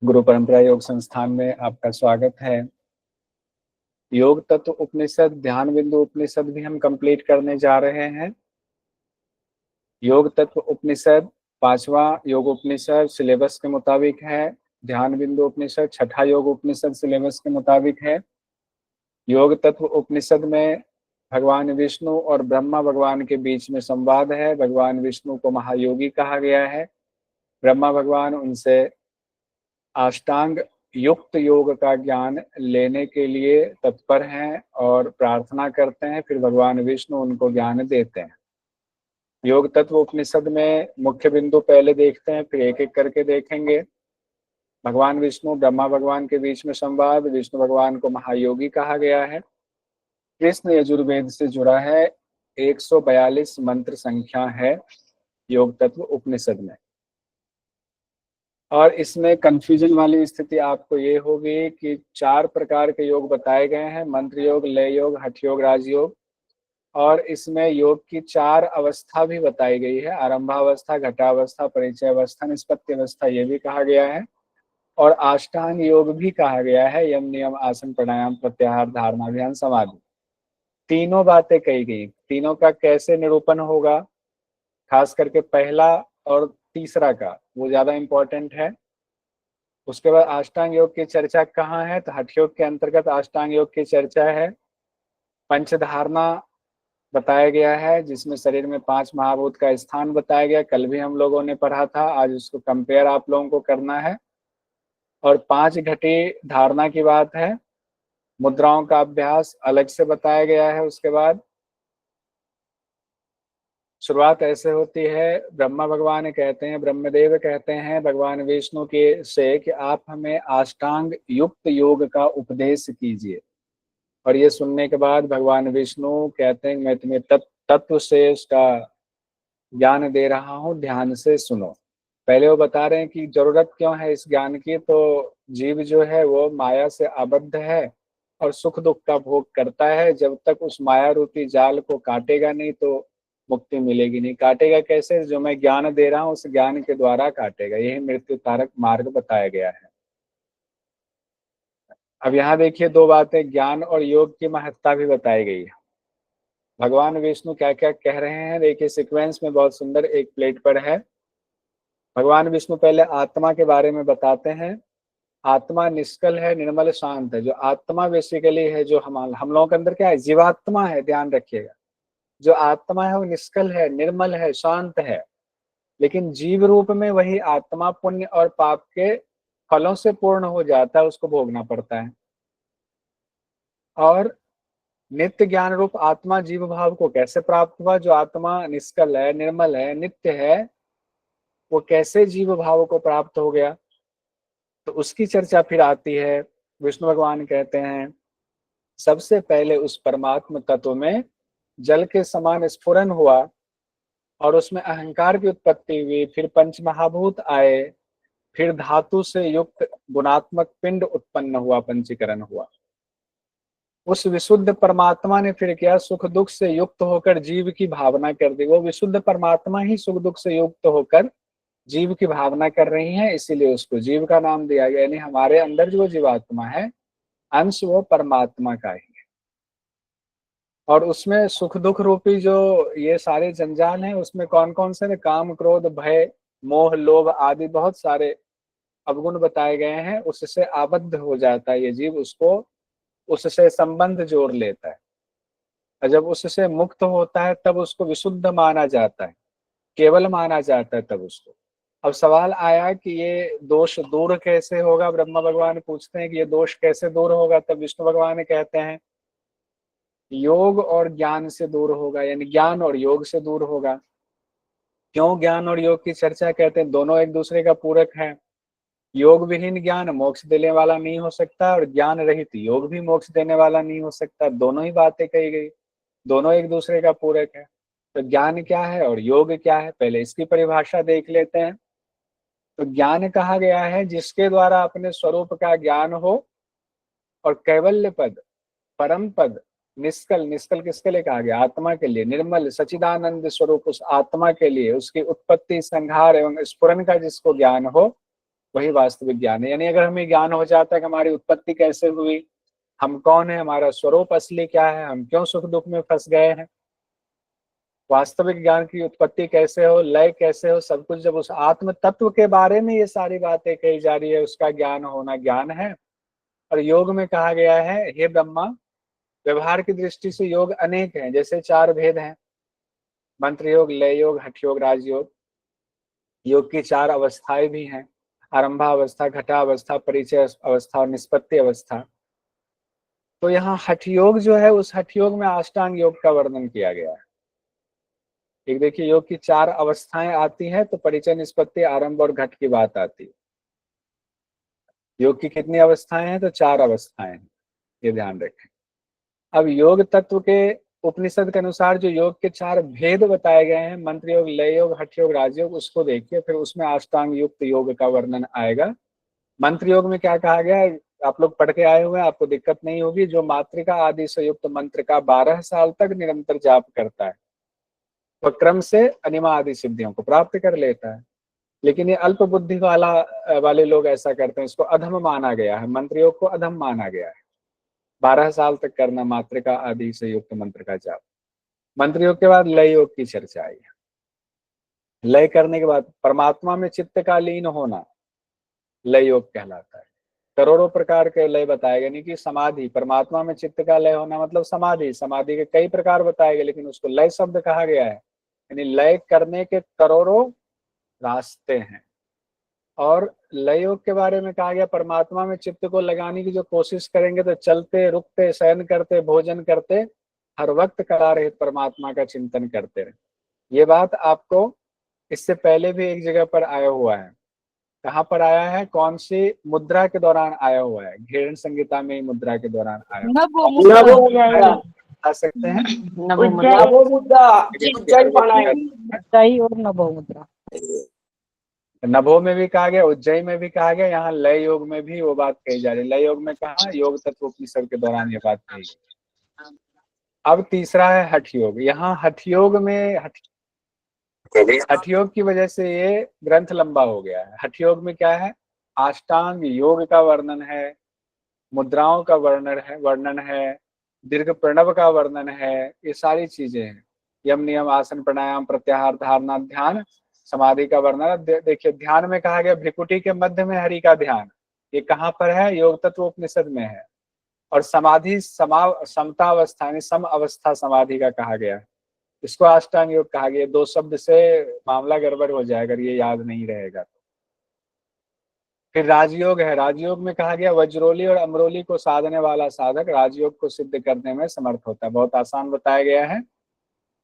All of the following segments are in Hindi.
गुरु परंपरा योग संस्थान में आपका स्वागत है। योग तत्व उपनिषद, ध्यान बिंदु उपनिषद भी हम कंप्लीट करने जा रहे हैं। योग तत्व उपनिषद पांचवा योग उपनिषद सिलेबस के मुताबिक है। ध्यान बिंदु उपनिषद छठा योग उपनिषद सिलेबस के मुताबिक है। योग तत्व उपनिषद में भगवान विष्णु और ब्रह्मा भगवान के बीच में संवाद है। भगवान विष्णु को महायोगी कहा गया है। ब्रह्मा भगवान उनसे अष्टांग युक्त योग का ज्ञान लेने के लिए तत्पर हैं और प्रार्थना करते हैं। फिर भगवान विष्णु उनको ज्ञान देते हैं। योग तत्व उपनिषद में मुख्य बिंदु पहले देखते हैं, फिर एक एक करके देखेंगे। भगवान विष्णु ब्रह्मा भगवान के बीच में संवाद। विष्णु भगवान को महायोगी कहा गया है। कृष्ण यजुर्वेद से जुड़ा है। 142 मंत्र संख्या है योग तत्व उपनिषद में। और इसमें कंफ्यूजन वाली स्थिति आपको ये होगी कि 4 प्रकार के योग बताए गए हैं, मंत्र योग, लय योग, हठ योग, राजयोग। और इसमें योग की 4 अवस्था भी बताई गई है, आरंभावस्था, घटावस्था, परिचय अवस्था, निष्पत्ति अवस्था ये भी कहा गया है। और अष्टांग योग भी कहा गया है, यम नियम आसन प्राणायाम प्रत्याहार धारणा ध्यान समाधि। तीनों बातें कही गई। तीनों का कैसे निरूपण होगा, खास करके पहला और तीसरा का, वो ज्यादा इंपॉर्टेंट है। उसके बाद अष्टांग योग की चर्चा कहाँ है, तो हठ योग के अंतर्गत अष्टांग योग की चर्चा है। पंचधारणा बताया गया है, जिसमें शरीर में 5 महाभूत का स्थान बताया गया। कल भी हम लोगों ने पढ़ा था, आज उसको कंपेयर आप लोगों को करना है। और 5 घटी धारणा की बात है। मुद्राओं का अभ्यास अलग से बताया गया है। उसके बाद शुरुआत ऐसे होती है, ब्रह्मा भगवान कहते हैं, ब्रह्मदेव कहते हैं भगवान विष्णु के से कि आप हमें अष्टांग युक्त योग का उपदेश कीजिए। और ये सुनने के बाद भगवान विष्णु कहते हैं मैं तुम्हें तत्व से उसका ज्ञान दे रहा हूँ, ध्यान से सुनो। पहले वो बता रहे हैं कि जरूरत क्यों है इस ज्ञान की, तो जीव जो है वो माया से आबद्ध है और सुख दुख का भोग करता है। जब तक उस माया रूपी जाल को काटेगा नहीं तो मुक्ति मिलेगी नहीं। काटेगा कैसे, जो मैं ज्ञान दे रहा हूँ उस ज्ञान के द्वारा काटेगा। यही मृत्यु तारक मार्ग बताया गया है। अब यहाँ देखिए 2 बातें, ज्ञान और योग की महत्ता भी बताई गई है। भगवान विष्णु क्या क्या कह रहे हैं देखिए, सीक्वेंस में बहुत सुंदर एक प्लेट पर है। भगवान विष्णु पहले आत्मा के बारे में बताते हैं। आत्मा निष्कल है, निर्मल, शांत है। जो आत्मा बेसिकली है, जो हम लोगों के अंदर क्या है, जीवात्मा है, ध्यान रखिएगा। जो आत्मा है वो निष्कल है, निर्मल है, शांत है। लेकिन जीव रूप में वही आत्मा पुण्य और पाप के फलों से पूर्ण हो जाता है, उसको भोगना पड़ता है। और नित्य ज्ञान रूप आत्मा जीव भाव को कैसे प्राप्त हुआ, जो आत्मा निष्कल है, निर्मल है, नित्य है, वो कैसे जीव भाव को प्राप्त हो गया, तो उसकी चर्चा फिर आती है। विष्णु भगवान कहते हैं सबसे पहले उस परमात्म तत्व में जल के समान स्फुरन हुआ और उसमें अहंकार की उत्पत्ति हुई। फिर पंच महाभूत आए, फिर धातु से युक्त गुणात्मक पिंड उत्पन्न हुआ, पंचीकरण हुआ। उस विशुद्ध परमात्मा ने फिर क्या, सुख दुख से युक्त होकर जीव की भावना कर दी। वो विशुद्ध परमात्मा ही सुख दुख से युक्त होकर जीव की भावना कर रही है, इसीलिए उसको जीव का नाम दिया गया। यानी हमारे अंदर जो जीवात्मा है, अंश वो परमात्मा का ही है। और उसमें सुख दुख रूपी जो ये सारे जंजाल हैं, उसमें कौन कौन से, काम क्रोध भय मोह लोभ आदि बहुत सारे अवगुण बताए गए हैं। उससे आबद्ध हो जाता है ये जीव, उसको उससे संबंध जोड़ लेता है। और जब उससे मुक्त होता है तब उसको विशुद्ध माना जाता है, केवल माना जाता है तब उसको। अब सवाल आया कि ये दोष दूर कैसे होगा। ब्रह्मा भगवान पूछते हैं कि ये दोष कैसे दूर होगा, तब विष्णु भगवान कहते हैं योग और ज्ञान से दूर होगा, यानी ज्ञान और योग से दूर होगा। क्यों ज्ञान और योग की चर्चा, कहते हैं दोनों एक दूसरे का पूरक है। योग विहीन ज्ञान मोक्ष देने वाला नहीं हो सकता, और ज्ञान रहित योग भी मोक्ष देने वाला नहीं हो सकता। दोनों ही बातें कही गई, दोनों एक दूसरे का पूरक है। तो ज्ञान क्या है और योग क्या है, पहले इसकी परिभाषा देख लेते हैं। तो ज्ञान कहा गया है जिसके द्वारा अपने स्वरूप का ज्ञान हो और कैवल्य पद, परम पद, निष्कल, निष्कल किसके लिए कहा गया, आत्मा के लिए, निर्मल सचिदानंद स्वरूप उस आत्मा के लिए, उसकी उत्पत्ति संहार एवं स्फुरन का जिसको ज्ञान हो, वही वास्तविक ज्ञान है। यानी अगर हमें ज्ञान हो जाता है कि हमारी उत्पत्ति कैसे हुई, हम कौन है, हमारा स्वरूप असली क्या है, हम क्यों सुख दुख में फंस गए हैं, वास्तविक ज्ञान की उत्पत्ति कैसे हो, लय कैसे हो, सब कुछ जब उस आत्म तत्व के बारे में ये सारी बातें कही जा रही है, उसका ज्ञान होना ज्ञान है। और योग में कहा गया है, हे ब्रह्मा, व्यवहार की दृष्टि से योग अनेक हैं, जैसे 4 भेद हैं, मंत्र योग, लय योग, हठ योग, राजयोग। योग की 4 अवस्थाएं भी हैं, आरंभा अवस्था, घटा अवस्था, परिचय अवस्था और निष्पत्ति अवस्था। तो यहाँ हठ योग जो है, उस हठ योग में अष्टांग योग का वर्णन किया गया है। एक देखिए, योग की 4 अवस्थाएं आती हैं, तो परिचय, निष्पत्ति, आरंभ और घट की बात आती है। योग की कितनी अवस्थाएं हैं, तो 4 अवस्थाएं हैं, ये ध्यान रखें। अब योग तत्व के उपनिषद के अनुसार जो योग के 4 भेद बताए गए हैं, मंत्र योग, लय योग, हठ योग, राजयोग, उसको देखिए, फिर उसमें अष्टांग युक्त योग का वर्णन आएगा। मंत्र योग में क्या कहा गया है, आप लोग पढ़ के आए हुए हैं, आपको दिक्कत नहीं होगी। जो मातृका आदि से युक्त मंत्र का 12 साल तक निरंतर जाप करता है, वह क्रम से अनिमा आदि सिद्धियों को प्राप्त कर लेता है। लेकिन ये अल्प बुद्धि वाले लोग ऐसा करते हैं, इसको अधम माना गया है, मंत्र योग को अधम माना गया है। 12 साल तक करना मातृका आदि से युक्त मंत्र का जाप। मंत्र योग के बाद लय योग की चर्चा आई। लय करने के बाद परमात्मा में चित्त का लीन होना लय योग कहलाता है। करोड़ों प्रकार के लय बताए गए, नहीं कि समाधि, परमात्मा में चित्त का लय होना मतलब समाधि, समाधि के कई प्रकार बताए गए, लेकिन उसको लय शब्द कहा गया है। यानी लय करने के करोड़ों रास्ते हैं। और लय योग के बारे में कहा गया, परमात्मा में चित्त को लगाने की जो कोशिश करेंगे, तो चलते, रुकते, शयन करते, भोजन करते, हर वक्त कला रहित परमात्मा का चिंतन करते रहे। ये बात आपको इससे पहले भी एक जगह पर आया हुआ है। कहाँ पर आया है, कौन सी मुद्रा के दौरान आया हुआ है, घेरण संहिता में मुद्रा के दौरान आया हुआ है। बता सकते हैं? नभो मुद्रा, उज्जयी और नभो मुद्रा। नभो में भी कहा गया, उज्जयी में भी कहा गया, यहाँ लय योग में भी वो बात कही जा रही है। लय योग में कहा, योग तत्व उपनिषद के दौरान ये बात कही गई। अब तीसरा है हठ योग। यहाँ हठ योग में हठ योग की वजह से ये ग्रंथ लंबा हो गया है। हठ योग में क्या है, अष्टांग योग का वर्णन है, मुद्राओं का वर्णन है, दीर्घ प्रणव का वर्णन है, ये सारी चीजें हैं। यम नियम, आसन, प्राणायाम, प्रत्याहार, धारणा, ध्यान, समाधि का वर्णन। देखिए, ध्यान में कहा गया भ्रिकुटी के मध्य में हरि का ध्यान, ये कहाँ पर है, योग तत्व उपनिषद में है। और समाधि समतावस्था यानी सम अवस्था समाधि का कहा गया है, इसको अष्टांग योग कहा गया। 2 शब्द से मामला गड़बड़ हो जाएगा अगर ये याद नहीं रहेगा तो। फिर राजयोग है। राजयोग में कहा गया, वज्रोली और अमरोली को साधने वाला साधक राजयोग को सिद्ध करने में समर्थ होता है। बहुत आसान बताया गया है।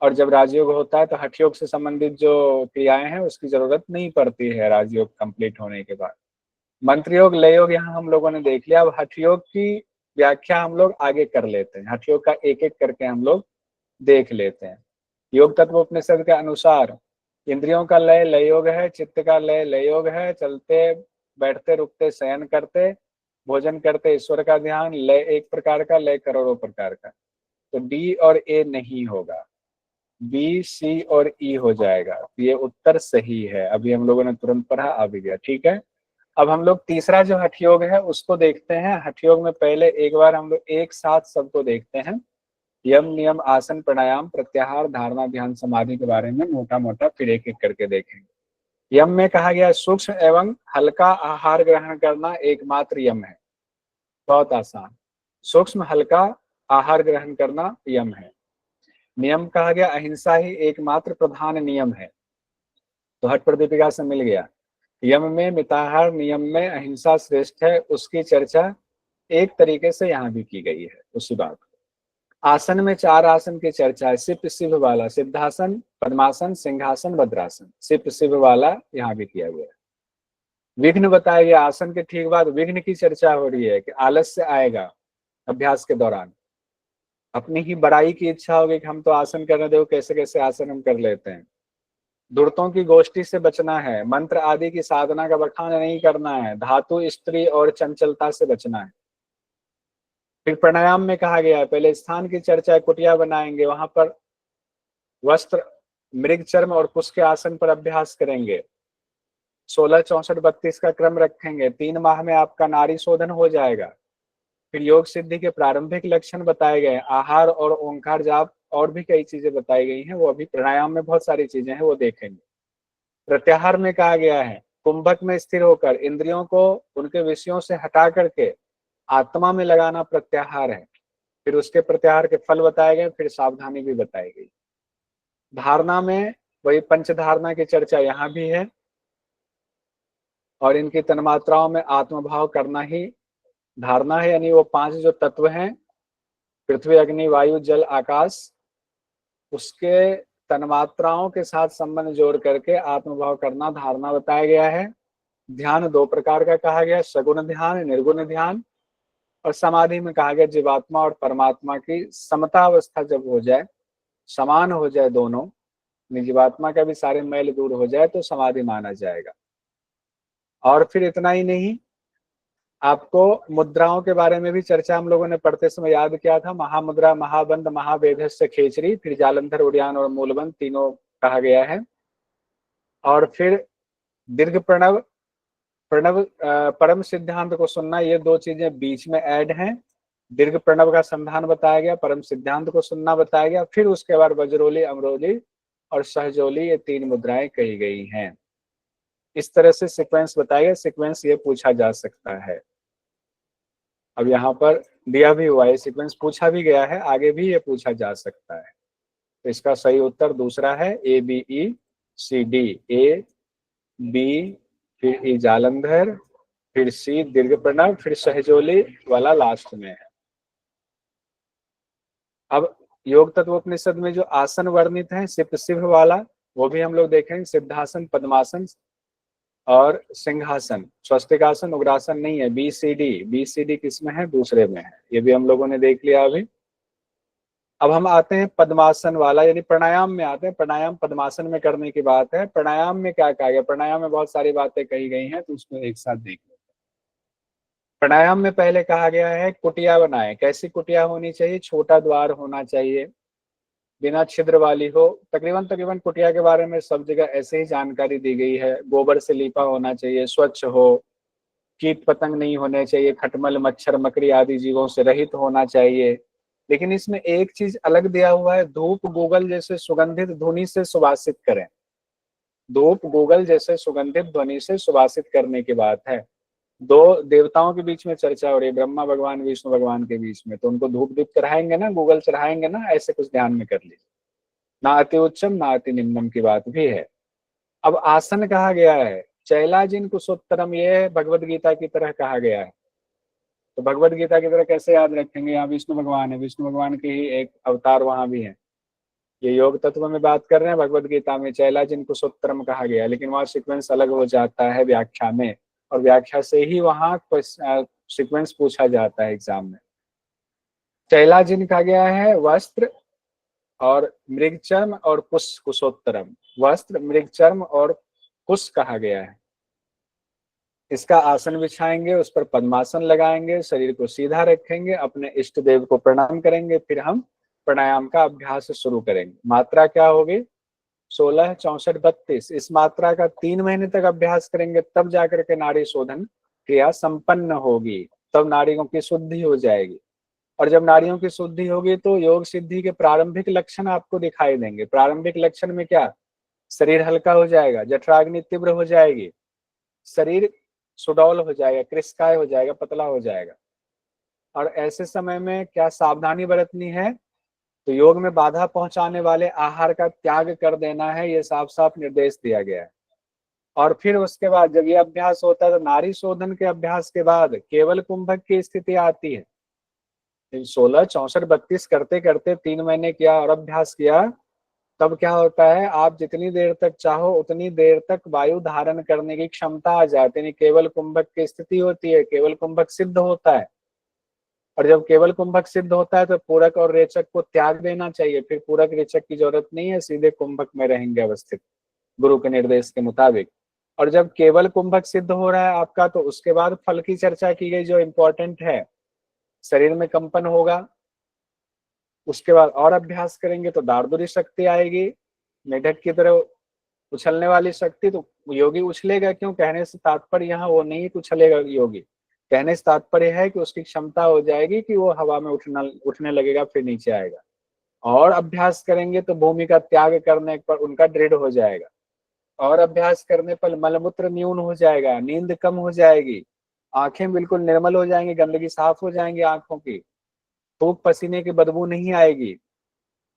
और जब राजयोग होता है तो हठ योग से संबंधित जो क्रियाएं हैं उसकी जरूरत नहीं पड़ती है राजयोग कंप्लीट होने के बाद। मंत्र योग, लय योग यहाँ हम लोगों ने देख लिया। अब हठ योग की व्याख्या हम लोग आगे कर लेते हैं। हठ योग का एक एक करके हम लोग देख लेते हैं। योग तत्व उपनिषद के अनुसार इंद्रियों का लय लय योग है, चित्त का लय लय योग है, चलते बैठते रुकते शयन करते भोजन करते ईश्वर का ध्यान, लय एक प्रकार का, लय करोड़ों प्रकार का। तो डी और ए नहीं होगा, बी, सी और ई हो जाएगा। ये उत्तर सही है। अभी हम लोगों ने तुरंत पढ़ा, आ भी गया, ठीक है। अब हम लोग तीसरा जो हठ योग है उसको देखते हैं। हठ योग में पहले एक बार हम लोग एक साथ सबको देखते हैं। यम नियम, आसन, प्राणायाम, प्रत्याहार, धारणा, ध्यान, समाधि के बारे में मोटा मोटा फिर एक एक करके देखेंगे। यम में कहा गया, सूक्ष्म एवं हल्का आहार ग्रहण करना एकमात्र यम है। बहुत आसान, सूक्ष्म हल्का आहार ग्रहण करना यम है। नियम कहा गया, अहिंसा ही एकमात्र प्रधान नियम है। तो हठ प्रदीपिका से मिल गया। यम में मिताहार, नियम में अहिंसा श्रेष्ठ है, उसकी चर्चा एक तरीके से यहाँ भी की गई है उसी बात। आसन में 4 आसन की चर्चा है। सिप शिव वाला, सिद्धासन, पद्मासन, सिंहासन, भद्रासन, सिप शिव वाला यहाँ भी किया गया। विघ्न बताया गया, आसन के ठीक बाद विघ्न की चर्चा हो रही है कि आलस्य आएगा अभ्यास के दौरान, अपनी ही बड़ाई की इच्छा होगी कि हम तो आसन करने दो, कैसे कैसे आसन हम कर लेते हैं। धूर्तों की गोष्ठी से बचना है, मंत्र आदि की साधना का बखान नहीं करना है, धातु, स्त्री और चंचलता से बचना है। फिर प्राणायाम में कहा गया है, पहले स्थान की चर्चा, कुटिया बनाएंगे, वहां पर वस्त्र, मृग चर्म और कुश के आसन पर अभ्यास करेंगे। 16, 64, 32 का क्रम रखेंगे, 3 माह में आपका नाड़ी शोधन हो जाएगा। फिर योग सिद्धि के प्रारंभिक लक्षण बताए गए, आहार और ओंकार जाप और भी कई चीजें बताई गई हैं, वो अभी प्राणायाम में बहुत सारी चीजें हैं, वो देखेंगे। प्रत्याहार में कहा गया है कुंभक में स्थिर होकर इंद्रियों को उनके विषयों से हटा करके आत्मा में लगाना प्रत्याहार है। फिर उसके प्रत्याहार के फल बताए गए, फिर सावधानी भी बताई गई। धारणा में वही पंचधारणा की चर्चा यहाँ भी है, और इनकी तन्मात्राओं में आत्मभाव करना ही धारणा है, यानी वो 5 जो तत्व हैं, पृथ्वी, अग्नि, वायु, जल, आकाश, उसके तन्मात्राओं के साथ संबंध जोड़ करके आत्मभाव करना धारणा बताया गया है। ध्यान 2 प्रकार का कहा गया, सगुण ध्यान, निर्गुण ध्यान। और समाधि में कहा गया जीवात्मा और परमात्मा की समता अवस्था जब हो जाए, समान हो जाए दोनों, जीवात्मा का भी सारे मैल दूर हो जाए तो समाधि माना जाएगा। और फिर इतना ही नहीं, आपको मुद्राओं के बारे में भी चर्चा हम लोगों ने पढ़ते समय याद किया था। महामुद्रा, महाबंध, महावेधस्य खेचरी, फिर जालंधर, उड़ियान और मूलबंध, तीनों कहा गया है। और फिर दीर्घ प्रणव, प्रणव परम सिद्धांत को सुनना, ये 2 चीजें बीच में ऐड हैं। दीर्घ प्रणव का संधान बताया गया, परम सिद्धांत को सुनना बताया गया, फिर उसके बाद वज्रोली, अमरोली और सहजोली, ये 3 मुद्राएं कही गई हैं। इस तरह से सीक्वेंस बताया गया। सीक्वेंस ये पूछा जा सकता है, अब यहाँ पर दिया भी हुआ है, सीक्वेंस पूछा भी गया है, आगे भी ये पूछा जा सकता है। तो इसका सही उत्तर दूसरा है, ABECD। A B, फिर E जालंधर, फिर C दीर्घ प्रणव, फिर सहजोली वाला लास्ट में है। अब योग तत्वोपनिषद में जो आसन वर्णित है सिप्त सिंह वाला, वो भी हम लोग देखेंगे। सिद्धासन, पद्मासन और सिंहासन। स्वस्तिकासन, उग्रासन नहीं है। BCD किसमें है? दूसरे में है, ये भी हम लोगों ने देख लिया अभी। अब हम आते हैं पद्मासन वाला, यानी प्राणायाम में आते हैं। प्राणायाम पद्मासन में करने की बात है। प्राणायाम में क्या कहा गया? प्राणायाम में बहुत सारी बातें कही गई हैं, तो उसको एक साथ देख लेते हैं। प्राणायाम में पहले कहा गया है कुटिया बनाए। कैसी कुटिया होनी चाहिए? छोटा द्वार होना चाहिए, बिना छिद्र वाली हो। तकरीबन कुटिया के बारे में सब जगह ऐसे ही जानकारी दी गई है। गोबर से लीपा होना चाहिए, स्वच्छ हो, कीट पतंग नहीं होने चाहिए, खटमल, मच्छर, मकड़ी आदि जीवों से रहित होना चाहिए। लेकिन इसमें एक चीज अलग दिया हुआ है, धूप गूगल जैसे सुगंधित ध्वनि से सुवासित करें। धूप गूगल जैसे सुगंधित ध्वनि से सुवासित करने की बात है। 2 देवताओं के बीच में चर्चा हो रही है, ब्रह्मा भगवान, विष्णु भगवान के बीच में, तो उनको धूप दीप चढ़ाएंगे ना, गूगल चढ़ाएंगे ना, ऐसे कुछ ध्यान में कर लीजिए। ना अति उच्चम ना अति निम्नम की बात भी है। अब आसन कहा गया है चैलाजिन कुशोत्तरम, ये भगवद गीता की तरह कहा गया है। तो भगवद गीता की तरह कैसे याद रखेंगे? यहाँ विष्णु भगवान है, विष्णु भगवान के ही एक अवतार वहां भी है। ये योग तत्व में बात कर रहे हैं, भगवद गीता में चैलाजिन कुशोत्तरम कहा गया, लेकिन वहाँ सीक्वेंस अलग हो जाता है व्याख्या में, और व्याख्या से ही वहाँ सीक्वेंस पूछा जाता है एग्जाम में। चैलाजिन कहा गया है वस्त्र और मृगचर्म और कुश, कुशोत्तरम वस्त्र, मृगचर्म और कुश कहा गया है। इसका आसन बिछाएंगे, उस पर पद्मासन लगाएंगे, शरीर को सीधा रखेंगे, अपने इष्ट देव को प्रणाम करेंगे, फिर हम प्राणायाम का अभ्यास शुरू करेंगे। मात्रा क्या होगी? 16, 64, 32। इस मात्रा का 3 महीने तक अभ्यास करेंगे, तब जाकर के नाड़ी शोधन क्रिया संपन्न होगी, तब नाड़ियों की शुद्धि हो जाएगी। और जब नाड़ियों की शुद्धि होगी तो योग सिद्धि के प्रारंभिक लक्षण आपको दिखाई देंगे। प्रारंभिक लक्षण में क्या? शरीर हल्का हो जाएगा, जठराग्नि तीव्र हो जाएगी, शरीर सुडौल हो जाएगा, कृशकाय हो जाएगा, पतला हो जाएगा। और ऐसे समय में क्या सावधानी बरतनी है? तो योग में बाधा पहुंचाने वाले आहार का त्याग कर देना है, ये साफ साफ निर्देश दिया गया है। और फिर उसके बाद जब ये अभ्यास होता है तो नाड़ी शोधन के अभ्यास के बाद केवल कुंभक की स्थिति आती है। 16, 64, 32 करते करते 3 महीने किया और अभ्यास किया, तब क्या होता है? आप जितनी देर तक चाहो उतनी देर तक वायु धारण करने की क्षमता आ जाती है, केवल कुंभक की स्थिति होती है, केवल कुंभक सिद्ध होता है। और जब केवल कुंभक सिद्ध होता है तो पूरक और रेचक को त्याग देना चाहिए, फिर पूरक रेचक की जरूरत नहीं है, सीधे कुंभक में रहेंगे अवस्थित गुरु के निर्देश के मुताबिक। और जब केवल कुंभक सिद्ध हो रहा है आपका, तो उसके बाद फल की चर्चा की गई जो इंपॉर्टेंट है। शरीर में कंपन होगा, उसके बाद और अभ्यास करेंगे तो दारदुरी शक्ति आएगी, मेढक की तरह उछलने वाली शक्ति, तो योगी उछलेगा क्यों? कहने से तात्पर्य यहाँ वो नहीं कि उछलेगा योगी, कहने से तात्पर्य है कि उसकी क्षमता हो जाएगी कि वो हवा में उठने लगेगा, फिर नीचे आएगा। और अभ्यास करेंगे तो भूमि का त्याग करने पर उनका दृढ़ हो जाएगा, और अभ्यास करने पर मलमूत्र न्यून हो जाएगा, नींद कम हो जाएगी, आंखें बिल्कुल निर्मल हो जाएंगी, गंदगी साफ हो जाएंगी आंखों की, थूक पसीने की बदबू नहीं आएगी,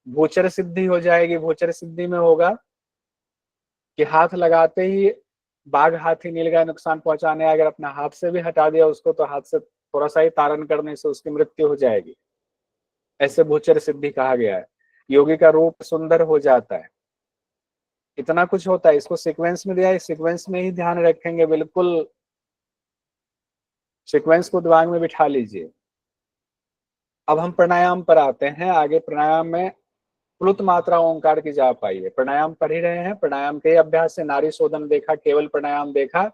भूचर सिद्धि हो जाएगी। भूचर सिद्धि में होगा कि हाथ लगाते ही बाघ हाथी नीलगाय नुकसान पहुंचाने आए, अगर अपना हाथ से भी हटा दिया उसको तो हाथ से थोड़ा सा ही तारण करने से उसकी मृत्यु हो जाएगी। ऐसे भूचर सिद्धि कहा गया है। योगी का रूप सुंदर हो जाता है। इतना कुछ होता है, इसको सीक्वेंस में दिया है, सीक्वेंस में ही ध्यान रखेंगे, बिल्कुल सीक्वेंस को दिमाग में बिठा लीजिए। अब हम प्राणायाम पर आते हैं। आगे प्राणायाम में प्लुत मात्रा ओंकार की जाप आई है। प्राणायाम पढ़ ही रहे हैं, प्राणायाम के अभ्यास से नारी शोधन देखा, केवल प्राणायाम देखा।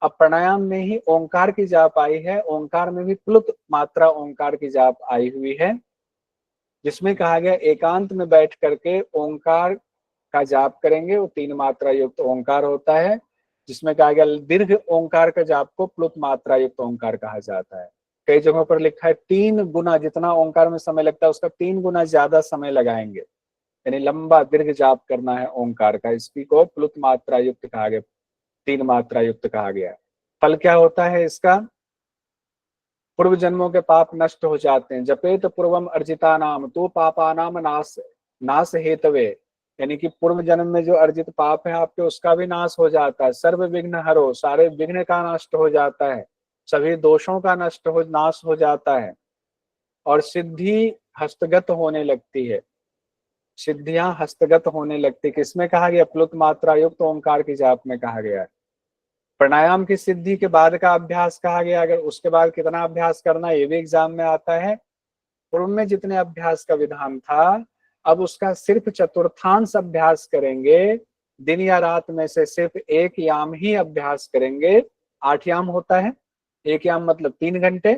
अब प्राणायाम में ही ओंकार की जाप आई है। ओंकार में भी प्लुत मात्रा ओंकार की जाप आई हुई है, जिसमें कहा गया एकांत में बैठ करके ओंकार का जाप करेंगे। वो 3 मात्रा युक्त ओंकार होता है, जिसमें कहा गया दीर्घ ओंकार का जाप को प्लुत मात्रा युक्त ओंकार कहा जाता है। कई जगहों पर लिखा है 3 गुना, जितना ओंकार में समय लगता है उसका 3 गुना ज्यादा समय लगाएंगे, यानी लंबा दीर्घ जाप करना है ओंकार का। इसी को प्लुत मात्रा युक्त कहा गया, 3 मात्रा युक्त कहा गया। फल क्या होता है इसका? पूर्व जन्मों के पाप नष्ट हो जाते हैं। जपेत पूर्वम अर्जिता नाम तो पापा नाम नाश हेतवे, यानी कि पूर्व जन्म में जो अर्जित पाप है आपके, उसका भी नाश हो जाता है। सर्व विघ्न हरो, सारे विघ्न का नष्ट हो जाता है, सभी दोषों का नाश हो जाता है, और सिद्धि हस्तगत होने लगती है। सिद्धियां हस्तगत होने लगती, किसमें कहा गया? प्लुत मात्रा युक्त ओंकार की जाप में कहा गया है। प्राणायाम की सिद्धि के बाद का अभ्यास कहा गया। अगर उसके बाद कितना अभ्यास करना है ये भी एग्जाम में आता है। पूर्व में जितने अभ्यास का विधान था, अब उसका सिर्फ चतुर्थांश अभ्यास करेंगे। दिन या रात में से सिर्फ 1 याम ही अभ्यास करेंगे। 8 याम होता है, 1 याम मतलब 3 घंटे,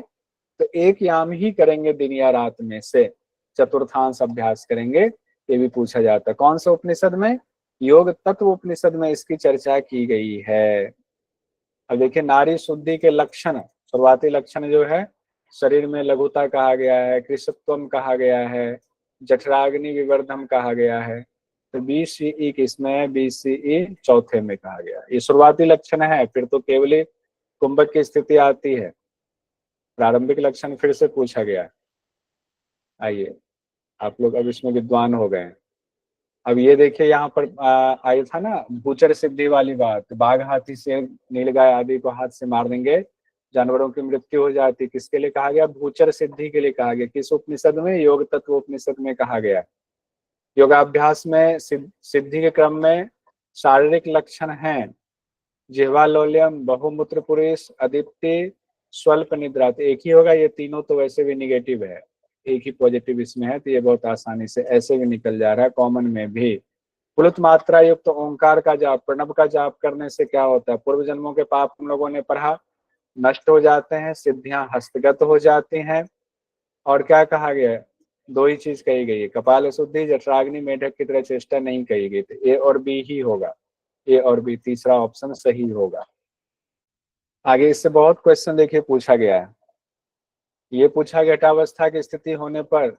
तो 1 याम ही करेंगे दिन या रात में से, चतुर्थांश अभ्यास करेंगे। ये भी पूछा जाता है। कौन से उपनिषद में? योग तत्व उपनिषद में इसकी चर्चा की गई है। अब देखिए, नारी शुद्धि के लक्षण, शुरुआती लक्षण जो है, शरीर में लघुता कहा गया है, कृशत्वम कहा गया है, जठराग्नि विवर्धम कहा गया है। तो BCE किसमें है? BCE चौथे में कहा गया। ये शुरुआती लक्षण है, फिर तो केवल कुंभक की स्थिति आती है। प्रारंभिक लक्षण फिर से पूछा गया। आइए, आप लोग अब इसमें विद्वान हो गए। अब ये देखिए, यहाँ पर आया था ना भूचर सिद्धि वाली बात, बाघ हाथी से नीलगाय आदि को हाथ से मार देंगे, जानवरों की मृत्यु हो जाती। किसके लिए कहा गया? भूचर सिद्धि के लिए कहा गया। किस उपनिषद में? योग तत्व उपनिषद में कहा गया। योगाभ्यास में सिद्धि के क्रम में शारीरिक लक्षण हैं जिह्वालोल्यम, बहुमूत्र पुरुष, अदीप्ति, स्वल्प निद्रा। तो एक ही होगा, ये तीनों तो वैसे भी निगेटिव है, एक ही पॉजिटिव इसमें है, तो ये बहुत आसानी से ऐसे भी निकल जा रहा है कॉमन में भी। प्लुत मात्रा युक्त ओंकार का जाप, प्रणव का जाप करने से क्या होता है? पूर्व जन्मों के पाप हम लोगों ने पढ़ा, नष्ट हो जाते हैं, सिद्धियां हस्तगत हो जाती हैं। और क्या कहा गया है? 2 ही चीज कही गई है, कपाल शुद्धि, जठराग्नि मेढक की तरह चेष्टा नहीं कही गई। तो A और B ही होगा, A और B, तीसरा ऑप्शन सही होगा। आगे इससे बहुत क्वेश्चन देखिए पूछा गया है। ये पूछा गया घटावस्था की स्थिति होने पर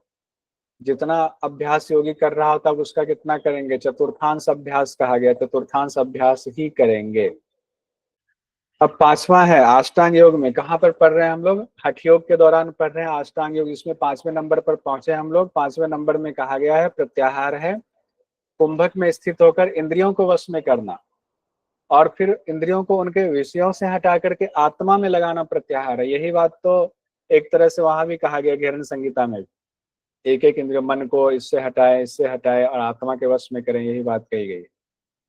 जितना अभ्यास योगी कर रहा होता है उसका कितना करेंगे? चतुर्थांश अभ्यास कहा गया, चतुर्थांश अभ्यास ही करेंगे। अब 5वां है अष्टांग योग में। कहाँ पर पढ़ रहे हैं हम लोग? हठ योग के दौरान पढ़ रहे हैं अष्टांग योग। इसमें 5वें नंबर पर पहुंचे हम लोग। 5वें नंबर में कहा गया है प्रत्याहार है। कुंभक में स्थित होकर इंद्रियों को वश में करना, और फिर इंद्रियों को उनके विषयों से हटा करके आत्मा में लगाना प्रत्याहार है। यही बात तो एक तरह से वहां भी कहा गया घेरन संहिता में, एक एक इंद्रिय मन को इससे हटाए, इससे हटाए और आत्मा के वश में करें, यही बात कही गई।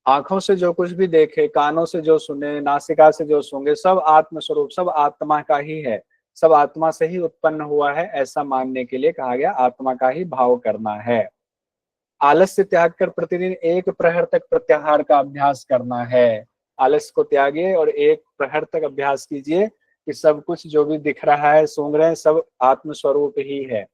आंखों से जो कुछ भी देखे, कानों से जो सुने, नासिका से जो सूंघे, सब आत्म स्वरूप, सब आत्मा का ही है, सब आत्मा से ही उत्पन्न हुआ है, ऐसा मानने के लिए कहा गया आत्मा का ही भाव करना है। आलस्य त्याग कर प्रतिदिन 1 प्रहर तक प्रत्याहार का अभ्यास करना है। आलस्य को त्यागिए और 1 प्रहर तक अभ्यास कीजिए कि सब कुछ जो भी दिख रहा है, सूंघ रहे हैं, सब आत्म स्वरूप ही है।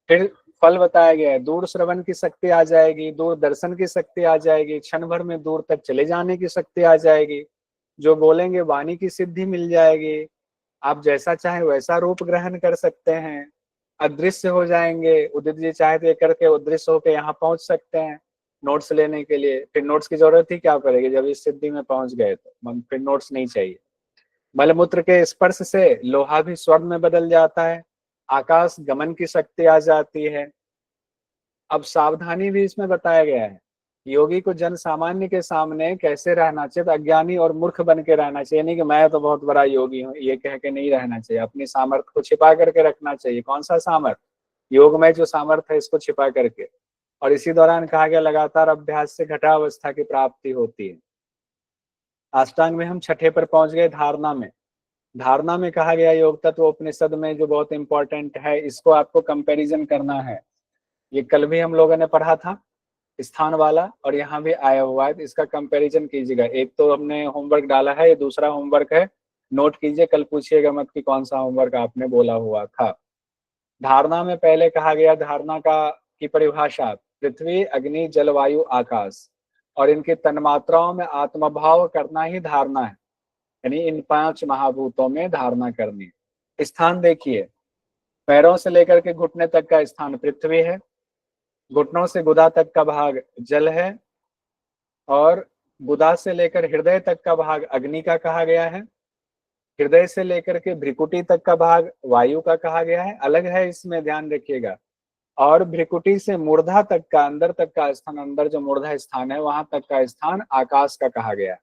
फिर फल बताया गया है, दूर श्रवण की शक्ति आ जाएगी, दूर दर्शन की शक्ति आ जाएगी, क्षण भर में दूर तक चले जाने की शक्ति आ जाएगी, जो बोलेंगे वाणी की सिद्धि मिल जाएगी, आप जैसा चाहे वैसा रूप ग्रहण कर सकते हैं, अदृश्य हो जाएंगे, उदित जी चाहे तो ये करके अदृश्य होकर यहाँ पहुंच सकते हैं नोट्स लेने के लिए। फिर नोट्स की जरूरत ही क्या पड़ेगी जब इस सिद्धि में पहुंच गए, तो फिर नोट्स नहीं चाहिए। मलमूत्र के स्पर्श से लोहा भी स्वर्ण में बदल जाता है, आकाश गमन की शक्ति आ जाती है। अब सावधानी भी इसमें बताया गया है, योगी को जन सामान्य के सामने कैसे रहना चाहिए, अज्ञानी और मूर्ख बन के रहना चाहिए, नहीं कि मैं तो बहुत बड़ा योगी हूँ ये कह के नहीं रहना चाहिए, अपनी सामर्थ्य को छिपा करके रखना चाहिए। कौन सा सामर्थ्य? योग में जो सामर्थ्य है इसको छिपा करके। और इसी दौरान कहा गया लगातार अभ्यास से घटावस्था की प्राप्ति होती है। अष्टांग में हम छठे पर पहुंच गए, धारणा में। धारणा में कहा गया योग तत्व उपनिषद में जो बहुत इंपॉर्टेंट है, इसको आपको कंपैरिजन करना है। ये कल भी हम लोगों ने पढ़ा था स्थान वाला, और यहाँ भी आया हुआ है, तो इसका कंपैरिजन कीजिएगा। एक तो हमने होमवर्क डाला है, ये दूसरा होमवर्क है, नोट कीजिए, कल पूछिएगा मत कि कौन सा होमवर्क आपने बोला हुआ था। धारणा में पहले कहा गया धारणा की परिभाषा पृथ्वी, अग्नि, जल, वायु, आकाश और इनकी तन्मात्राओं में आत्मभाव करना ही धारणा है, यानी इन 5 महाभूतों में धारणा करनी है। स्थान देखिए, पैरों से लेकर के घुटने तक का स्थान पृथ्वी है, घुटनों से गुदा तक का भाग जल है, और गुदा से लेकर हृदय तक का भाग अग्नि का कहा गया है, हृदय से लेकर के भ्रिकुटी तक का भाग वायु का कहा गया है, अलग है इसमें ध्यान रखिएगा। और भ्रिकुटी से मूर्धा तक का, अंदर तक का स्थान, अंदर जो मूर्धा स्थान है वहां तक का स्थान आकाश का कहा गया है।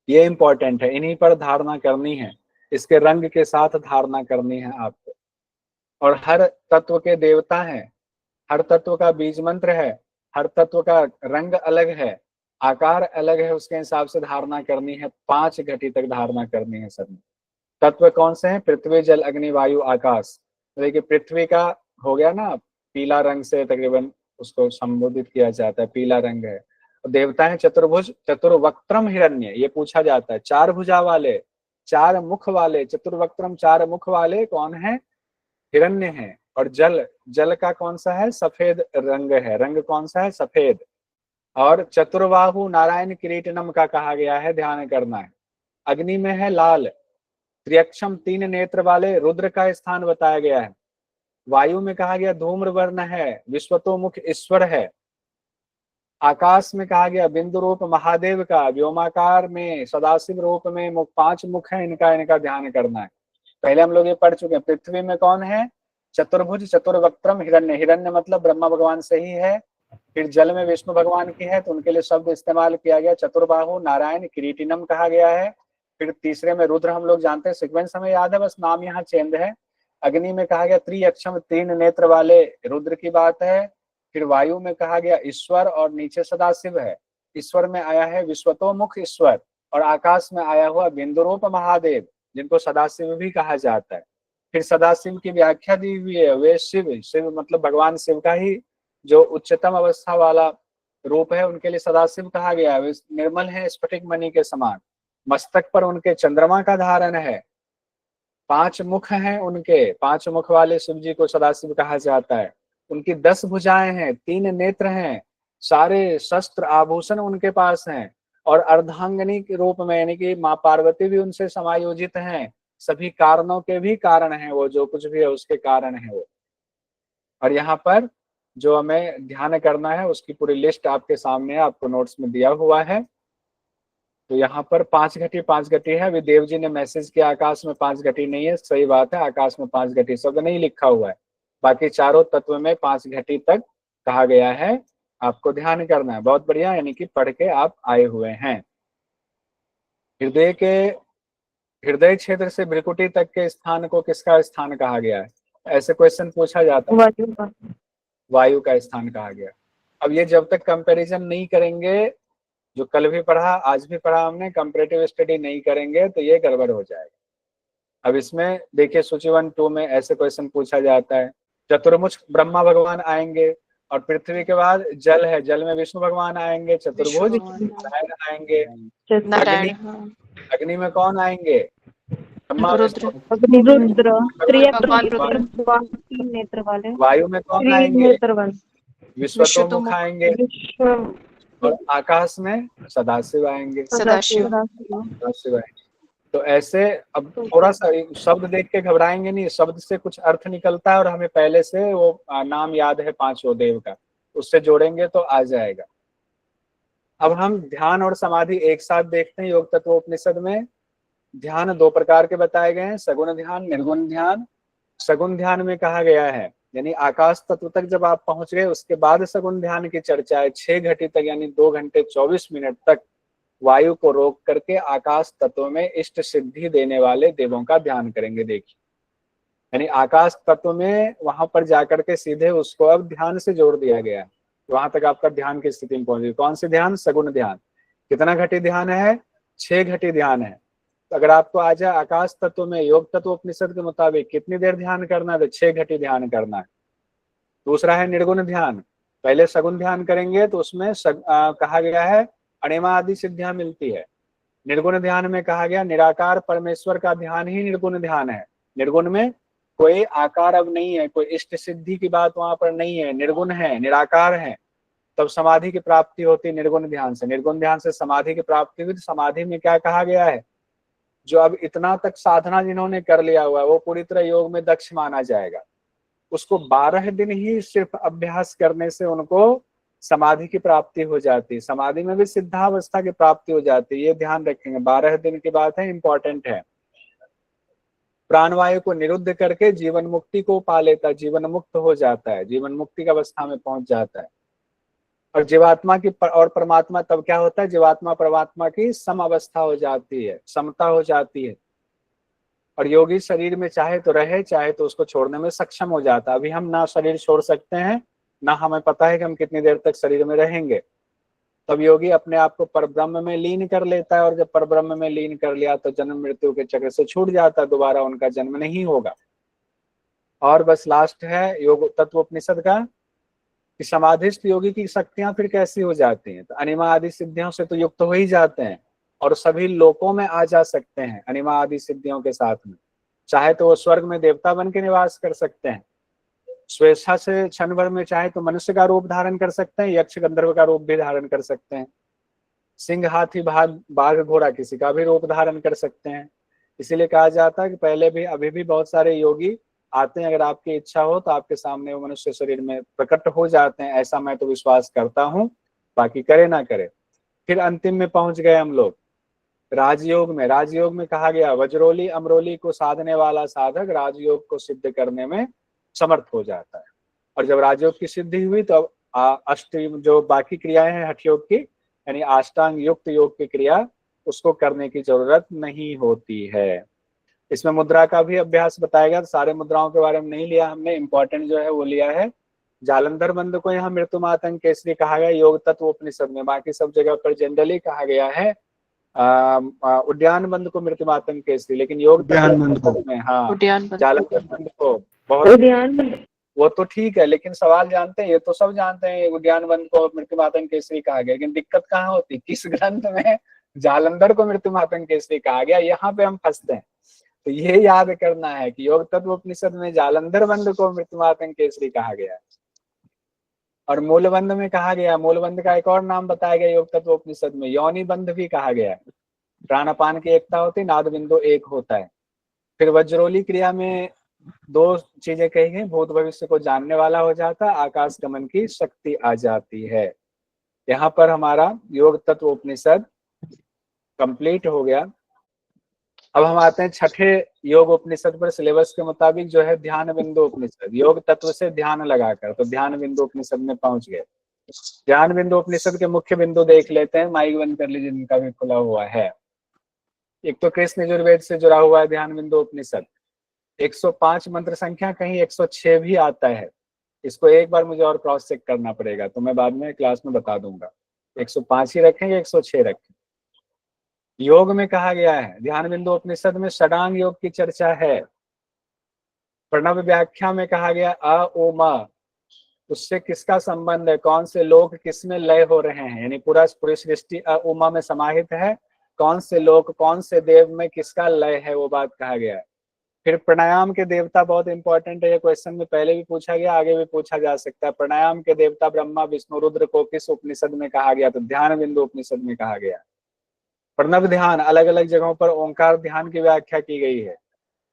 ये इंपॉर्टेंट है, इन्हीं पर धारणा करनी है, इसके रंग के साथ धारणा करनी है आपको। और हर तत्व के देवता हैं, हर तत्व का बीज मंत्र है, हर तत्व का रंग अलग है, आकार अलग है, उसके हिसाब से धारणा करनी है। 5 घटी तक धारणा करनी है सब में। तत्व कौन से हैं? पृथ्वी, जल, अग्नि, वायु, आकाश। देखिए पृथ्वी का हो गया ना, पीला रंग से तकरीबन उसको संबोधित किया जाता है, पीला रंग है। देवता है चतुर्भुज, चतुर्वक्त्रम हिरण्य, ये पूछा जाता है, 4 भुजा वाले, 4 मुख वाले, चतुर्वक्त्रम 4 मुख वाले कौन है? हिरण्य है। और जल, जल का कौन सा है? सफेद रंग है, रंग कौन सा है? सफेद। और चतुर्बाहु नारायण किरीटनम का कहा गया है, ध्यान करना है। अग्नि में है लाल, त्रियक्षम 3 नेत्र वाले रुद्र का स्थान बताया गया है। वायु में कहा गया धूम्र वर्ण है, विश्वतोमुख ईश्वर है। आकाश में कहा गया बिंदु रूप महादेव का, व्योमाकार में सदाशिव रूप में 5 मुख है, इनका ध्यान करना है। पहले हम लोग ये पढ़ चुके हैं। पृथ्वी में कौन है? चतुर्भुज, चतुर्वक्त्रम हिरण्य, हिरण्य मतलब ब्रह्मा भगवान से ही है। फिर जल में विष्णु भगवान की है, तो उनके लिए शब्द इस्तेमाल किया गया, चतुर्बाहु नारायण किरीटिनम कहा गया है। फिर तीसरे में रुद्र, हम लोग जानते हैं, सीक्वेंस हमें याद है, बस नाम यहाँ चेंज है। अग्नि में कहा गया त्रियक्षम 3 नेत्र वाले रुद्र की बात है। फिर वायु में कहा गया ईश्वर और नीचे सदाशिव है। ईश्वर में आया है विश्वतोमुख ईश्वर, और आकाश में आया हुआ बिंदु रूप महादेव, जिनको सदाशिव भी कहा जाता है। फिर सदाशिव की व्याख्या दी हुई है, वे शिव, शिव मतलब भगवान शिव का ही जो उच्चतम अवस्था वाला रूप है, उनके लिए सदाशिव कहा गया है। वे निर्मल है स्फटिक मणि के समान, मस्तक पर उनके चंद्रमा का धारण है, 5 मुख हैं उनके, 5 मुख वाले शिव जी को सदाशिव कहा जाता है। उनकी 10 भुजाएं हैं, 3 नेत्र हैं, सारे शस्त्र आभूषण उनके पास हैं, और अर्धांगनी के रूप में, यानी कि माँ पार्वती भी उनसे समायोजित हैं। सभी कारणों के भी कारण है वो, जो कुछ भी है उसके कारण है वो। और यहाँ पर जो हमें ध्यान करना है उसकी पूरी लिस्ट आपके सामने आपको नोट्स में दिया हुआ है। तो यहाँ पर 5 घटी 5 घटी है। अभी देव जी ने मैसेज किया आकाश में 5 घटी नहीं है, सही बात है, आकाश में 5 घटी शब्द नहीं लिखा हुआ है, बाकी चारों तत्व में 5 घटी तक कहा गया है, आपको ध्यान करना है। बहुत बढ़िया, यानी कि पढ़ के आप आए हुए हैं। हृदय क्षेत्र से भ्रिकुटी तक के स्थान को किसका स्थान कहा गया है? ऐसे क्वेश्चन पूछा जाता है। वायु का स्थान कहा गया। अब ये जब तक कंपैरिजन नहीं करेंगे, जो कल भी पढ़ा आज भी पढ़ा हमने, कंपैरेटिव स्टडी नहीं करेंगे तो ये गड़बड़ हो जाएगा। अब इसमें देखिए सूची 1-2 में ऐसे क्वेश्चन पूछा जाता है। चतुर्मुख ब्रह्मा भगवान आएंगे, और पृथ्वी के बाद जल है, जल में विष्णु भगवान आएंगे, चतुर्भुज नारायण आएंगे। अग्नि में कौन आएंगे? ब्रह्मा रुद्र भगवान रुद्र, तीन नेत्र वाले, वायु में कौन त्रि आएंगे? नेत्रवंश, विश्वतोमुख आएंगे। विश्व और आकाश में सदाशिव आएंगे। सदाशिव। सदाशिव आएंगे। तो ऐसे अब थोड़ा सा शब्द देख के घबराएंगे नहीं, शब्द से कुछ अर्थ निकलता है और हमें पहले से वो नाम याद है पांचों देव का, उससे जोड़ेंगे तो आ जाएगा। अब हम ध्यान और समाधि एक साथ देखते हैं। योग तत्वोपनिषद में ध्यान दो प्रकार के बताए गए हैं, सगुण ध्यान, निर्गुण ध्यान। सगुण ध्यान में कहा गया है, यानी आकाश तत्व तक जब आप पहुंच गए उसके बाद सगुण ध्यान की चर्चा है। 6 घंटे तक यानी 2 घंटे 24 मिनट तक वायु को रोक करके आकाश तत्व में इष्ट सिद्धि देने वाले देवों का ध्यान करेंगे। देखिए, यानी आकाश तत्व में वहां पर जाकर के सीधे उसको अब ध्यान से जोड़ दिया गया है। वहां तक आपका ध्यान की स्थिति में पहुंच गई। कौन सी ध्यान? सगुण ध्यान। कितना घटी ध्यान है? 6 घटी ध्यान है। तो अगर आपको आ जाए आकाश तत्व में योग तत्वोपनिषद के मुताबिक कितनी देर ध्यान करना है, तो 6 घटी ध्यान करना है। दूसरा है निर्गुण ध्यान। पहले सगुण ध्यान करेंगे तो उसमें कहा गया है अणिमा आदि सिद्धियां मिलती है। निर्गुण ध्यान में कहा गया निराकार परमेश्वर का ध्यान ही निर्गुण ध्यान है। निर्गुण में कोई आकार अब नहीं है, कोई इष्ट सिद्धि की बात वहां पर नहीं है, निर्गुण है, निराकार है। तब समाधि की प्राप्ति होती है निर्गुण ध्यान से। निर्गुण ध्यान से समाधि की प्राप्ति हुई। तो समाधि में क्या कहा गया है, जो अब इतना तक साधना जिन्होंने कर लिया हुआ है वो पूरी तरह योग में दक्ष माना जाएगा। उसको 12 दिन ही सिर्फ अभ्यास करने से उनको समाधि की प्राप्ति हो जाती है। समाधि में भी सिद्धावस्था की प्राप्ति हो जाती है। ये ध्यान रखेंगे, 12 दिन की बात है, इंपॉर्टेंट है। प्राणवायु को निरुद्ध करके जीवन मुक्ति को पा लेता है, जीवन मुक्त हो जाता है, जीवन मुक्ति की अवस्था में पहुंच जाता है। और जीवात्मा की और परमात्मा तब क्या होता है, जीवात्मा परमात्मा की सम अवस्था हो जाती है, समता हो जाती है। और योगी शरीर में चाहे तो रहे, चाहे तो उसको छोड़ने में सक्षम हो जाता है। अभी हम ना शरीर छोड़ सकते हैं, ना हमें पता है कि हम कितनी देर तक शरीर में रहेंगे। तब योगी अपने आप को परब्रह्म में लीन कर लेता है। और जब परब्रह्म में लीन कर लिया तो जन्म मृत्यु के चक्र से छूट जाता है, दोबारा उनका जन्म नहीं होगा। और बस लास्ट है योग तत्वोपनिषद का कि समाधिस्थ योगी की शक्तियां फिर कैसी हो जाती हैं। तो अनिमा आदि सिद्धियों से तो युक्त हो ही जाते हैं और सभी लोकों में आ जा सकते हैं अनिमा आदि सिद्धियों के साथ में। चाहे तो वो स्वर्ग में देवता बन के निवास कर सकते हैं, स्वेच्छा से क्षण भर में चाहे तो मनुष्य का रूप धारण कर सकते हैं, यक्ष गंधर्व का रूप भी धारण कर सकते हैं, सिंह हाथी बाघ घोड़ा किसी का भी रूप धारण कर सकते हैं। इसीलिए कहा जाता है कि पहले भी अभी भी बहुत सारे योगी आते हैं, अगर आपकी इच्छा हो तो आपके सामने वो मनुष्य शरीर में प्रकट हो जाते हैं। ऐसा मैं तो विश्वास करता हूँ, बाकी करे ना करे। फिर अंतिम में पहुंच गए हम लोग राजयोग में। राजयोग में कहा गया वज्रोली अमरोली को साधने वाला साधक राजयोग को सिद्ध करने में समर्थ हो जाता है। और जब राजयोग की सिद्धि हुई तो अष्ट जो बाकी क्रियाएं हैं हठयोग की, यानी अष्टांग युक्त योग की क्रिया, उसको करने की जरूरत नहीं होती है। इसमें मुद्रा का भी अभ्यास बताया गया। सारे मुद्राओं के बारे में नहीं लिया हमने, इंपॉर्टेंट जो है वो लिया है। जालंधर बंद को यहाँ मृत्यु मातंग केसरी कहा गया योग तत्वोपनिषद में। बाकी सब जगह पर जनरली कहा गया है उद्यान बंद को मृत्यु मातंग केसरी, लेकिन योग तत्वोपनिषद में हाँ जालंधर बंद को बहुत, वो तो ठीक है। लेकिन सवाल जानते हैं, ये तो सब जानते हैं उद्यान बंद को मृत्यु मातंग केसरी कहा गया, लेकिन दिक्कत कहाँ होती, किस ग्रंथ में जालंधर को मृत्यु मातंग केसरी कहा गया, यहाँ पे हम फंसते हैं। तो ये याद करना है कि योग तत्वोपनिषद में जालंधर बंद को मृत्यु मातंग केसरी कहा गया है। और मूलबंध में कहा गया, मूलबंध का एक और नाम बताया गया योग तत्वोपनिषद में, योनि बंध भी कहा गया है। प्राणापान की एकता होती, नाद बिंदु एक होता है। फिर वज्रोली क्रिया में 2 चीजें कही गई, भूत भविष्य को जानने वाला हो जाता, आकाश गमन की शक्ति आ जाती है। यहाँ पर हमारा योग तत्वोपनिषद कंप्लीट हो गया। अब हम आते हैं छठे योग उपनिषद पर। सिलेबस के मुताबिक जो है ध्यान बिंदु उपनिषद, योग तत्व से ध्यान लगाकर, तो ध्यान बिंदु उपनिषद में पहुंच गए। ध्यान बिंदु उपनिषद के मुख्य बिंदु देख लेते हैं, माइक बंद कर लीजिए जिनका भी खुला हुआ है। एक तो कृष्ण यजुर्वेद से जुड़ा हुआ है ध्यान बिंदु उपनिषद। 105 मंत्र संख्या, कहीं 106 भी आता है। इसको एक बार मुझे और क्रॉस चेक करना पड़ेगा, तो मैं बाद में क्लास में बता दूंगा 105 ही रखें या 106 रखें। योग में कहा गया है ध्यान बिंदु उपनिषद में षडांग योग की चर्चा है। प्रणव व्याख्या में कहा गया अ ओ म, उससे किसका संबंध है, कौन से लोग किसमें लय हो रहे हैं, यानी पूरा पूरी सृष्टि अ ओ म में समाहित है। कौन से लोक, कौन से देव में किसका लय है, वो बात कहा गया है। फिर प्राणायाम के देवता बहुत इंपॉर्टेंट है, ये क्वेश्चन में पहले भी पूछा गया, आगे भी पूछा जा सकता है। प्राणायाम के देवता ब्रह्मा विष्णु रुद्र को किस उपनिषद में कहा गया? तो ध्यान बिंदु उपनिषद में कहा गया। प्रणव ध्यान, अलग अलग जगहों पर ओंकार ध्यान की व्याख्या की गई है।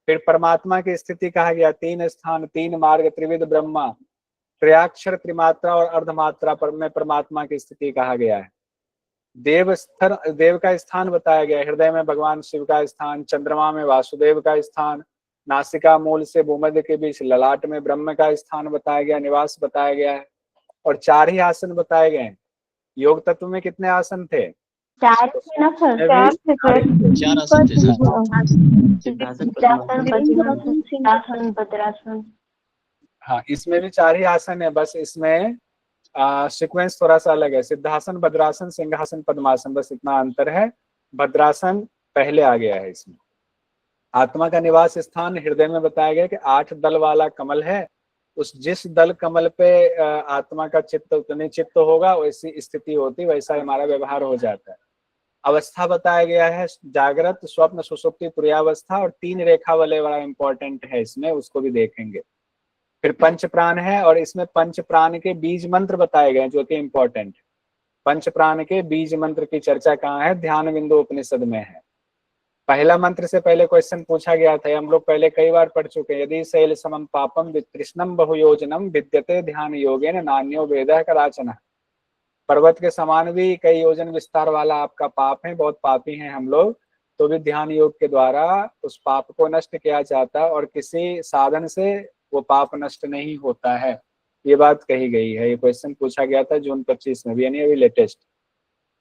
फिर परमात्मा की स्थिति कहा गया, 3 स्थान 3 मार्ग त्रिविध ब्रह्मा, त्रयाक्षर त्रिमात्रा और अर्धमात्रा पर में परमात्मा की स्थिति कहा गया है। देव का स्थान बताया गया, हृदय में भगवान शिव का स्थान, चंद्रमा में वासुदेव का स्थान, नासिका मूल से भूमध्य के बीच ललाट में ब्रह्म का स्थान बताया गया, निवास बताया गया है। और 4 ही आसन बताए गए हैं। योग तत्व में कितने आसन थे? 4 थे ना सर? 4 थे सर। 4 आसन थे सर। सिद्धासन, सिद्धासन, सिंहासन, भद्रासन। हाँ, इसमें भी 4 ही आसन है, बस इसमें सीक्वेंस थोड़ा सा अलग है। सिद्धासन, भद्रासन, सिंहासन, पद्मासन, बस इतना अंतर है। भद्रासन पहले आ गया है इसमें। आत्मा का निवास स्थान हृदय में बताया गया कि 8 दल वाला कमल है। उस जिस दल कमल पे आत्मा का चित्त उतने चित्त होगा, वैसी स्थिति होती, वैसा हमारा व्यवहार हो जाता है। अवस्था बताया गया है, जागृत, स्वप्न, सुषुप्ति, तुर्यावस्था, और 3 रेखा वाले बड़ा इंपॉर्टेंट है इसमें, उसको भी देखेंगे। फिर पंच प्राण है, और इसमें पंच प्राण के बीज मंत्र बताए गए जो कि इंपॉर्टेंट है। पंच प्राण के बीज मंत्र की चर्चा कहाँ है? ध्यान बिंदु उपनिषद में है। पहला मंत्र से पहले क्वेश्चन पूछा गया था, हम लोग पहले कई बार पढ़ चुके हैं। यदि शैल समम पापम वितृष्णम बहुयोजनम विद्यते ध्यान योगेन नान्यो वेदः कदाचन। पर्वत के समान भी कई योजन विस्तार वाला आपका पाप है, बहुत पापी हैं हम लोग, तो भी ध्यान योग के द्वारा उस पाप को नष्ट किया जाता है, और किसी साधन से वो पाप नष्ट नहीं होता है। ये बात कही गई है। ये क्वेश्चन पूछा गया था जून 25 में भी, यानी अभी लेटेस्ट।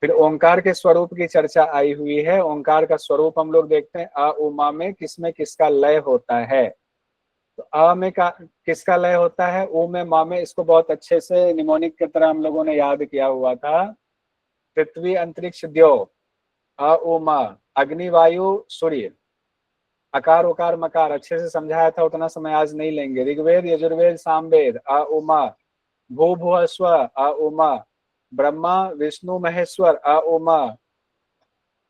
फिर ओंकार के स्वरूप की चर्चा आई हुई है। ओंकार का स्वरूप हम लोग देखते हैं, अ उमा में किसमें किसका लय होता है? तो अ में का किसका लय होता है, उ में मा में। इसको बहुत अच्छे से निमोनिक की तरह हम लोगों ने याद किया हुआ था। पृथ्वी अंतरिक्ष द्यो, अ उमा, अग्नि वायु सूर्य, अकार उकार मकार, अच्छे से समझाया था, उतना समय आज नहीं लेंगे। ऋग्वेद यजुर्वेद सामवेद, अ उमा, भू भुव स्व, अ उमा, ब्रह्मा विष्णु महेश्वर, अ उमा,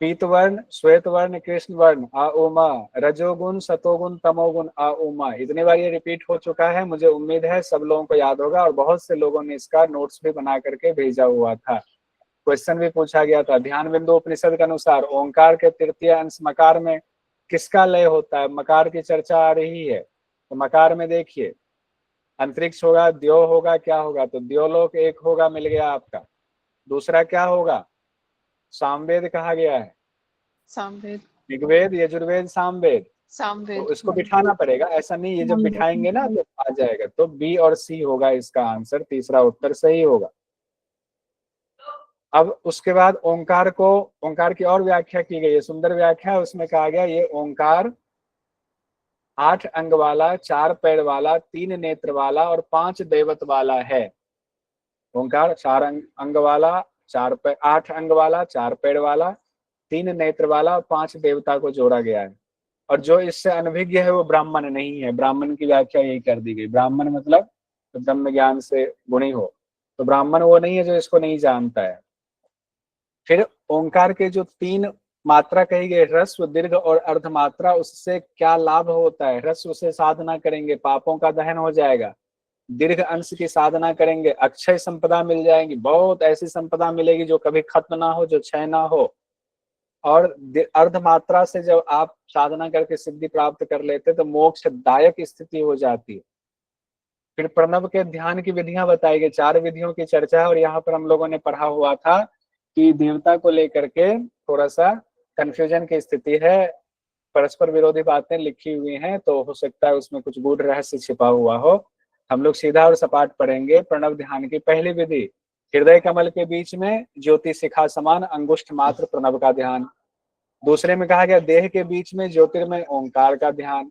पीतवर्ण श्वेत वर्ण कृष्ण वर्ण, अ उमा, रजोगुण सतोगुण तमोगुण, अ उमा। इतनी बार ये रिपीट हो चुका है, मुझे उम्मीद है सब लोगों को याद होगा, और बहुत से लोगों ने इसका नोट्स भी बना करके भेजा हुआ था। क्वेश्चन भी पूछा गया था। ध्यान बिंदु उपनिषद के अनुसार ओंकार के तृतीय अंश मकार में किसका लय होता है? मकार की चर्चा आ रही है, तो मकार में देखिए, अंतरिक्ष होगा, द्यो होगा, क्या होगा? तो द्योलोक एक होगा, मिल गया आपका। दूसरा क्या होगा? सामवेद कहा गया है। सामवेद, ऋग्वेद यजुर्वेद सामवेद, सामवेद। तो इसको बिठाना पड़ेगा, ऐसा नहीं ये जब बिठाएंगे ना तो आ जाएगा। तो बी और सी होगा इसका आंसर, तीसरा उत्तर सही होगा। अब उसके बाद ओंकार को, ओंकार की और व्याख्या की गई है, सुंदर व्याख्या। उसमें कहा गया ये ओंकार 8 अंग वाला, 4 पैर वाला, 3 नेत्र वाला और 5 दैवत वाला है। ओंकार 4 अंग वाला, 8 अंग वाला, 4 पैर वाला, 3 नेत्र वाला और 5 देवता को जोड़ा गया है। और जो इससे अनभिज्ञ है वो ब्राह्मण नहीं है। ब्राह्मण की व्याख्या यही कर दी गई। ब्राह्मण मतलब ब्रह्म ज्ञान से गुणी हो, तो ब्राह्मण वो नहीं है जो इसको नहीं जानता है। फिर ओंकार के जो 3 मात्रा कही गई, ह्रस्व दीर्घ और अर्धमात्रा, उससे क्या लाभ होता है? ह्रस्व से साधना करेंगे पापों का दहन हो जाएगा, दीर्घ अंश की साधना करेंगे अक्षय संपदा मिल जाएगी, बहुत ऐसी संपदा मिलेगी जो कभी खत्म ना हो, जो क्षय ना हो। और अर्धमात्रा से जब आप साधना करके सिद्धि प्राप्त कर लेते तो मोक्षदायक स्थिति हो जाती है। फिर प्रणव के ध्यान की विधियां बताई गई, 4 विधियों की चर्चा है। और यहाँ पर हम लोगों ने पढ़ा हुआ था कि देवता को लेकर के थोड़ा सा कंफ्यूजन की स्थिति है, परस्पर विरोधी बातें लिखी हुई हैं, तो हो सकता है उसमें कुछ गूढ़ रहस्य छिपा हुआ हो। हम लोग सीधा और सपाट पढ़ेंगे। प्रणव ध्यान की पहली विधि, हृदय कमल के बीच में ज्योति शिखा समान अंगुष्ठ मात्र प्रणव का ध्यान। दूसरे में कहा गया देह के बीच में ज्योतिर्मय ओंकार का ध्यान।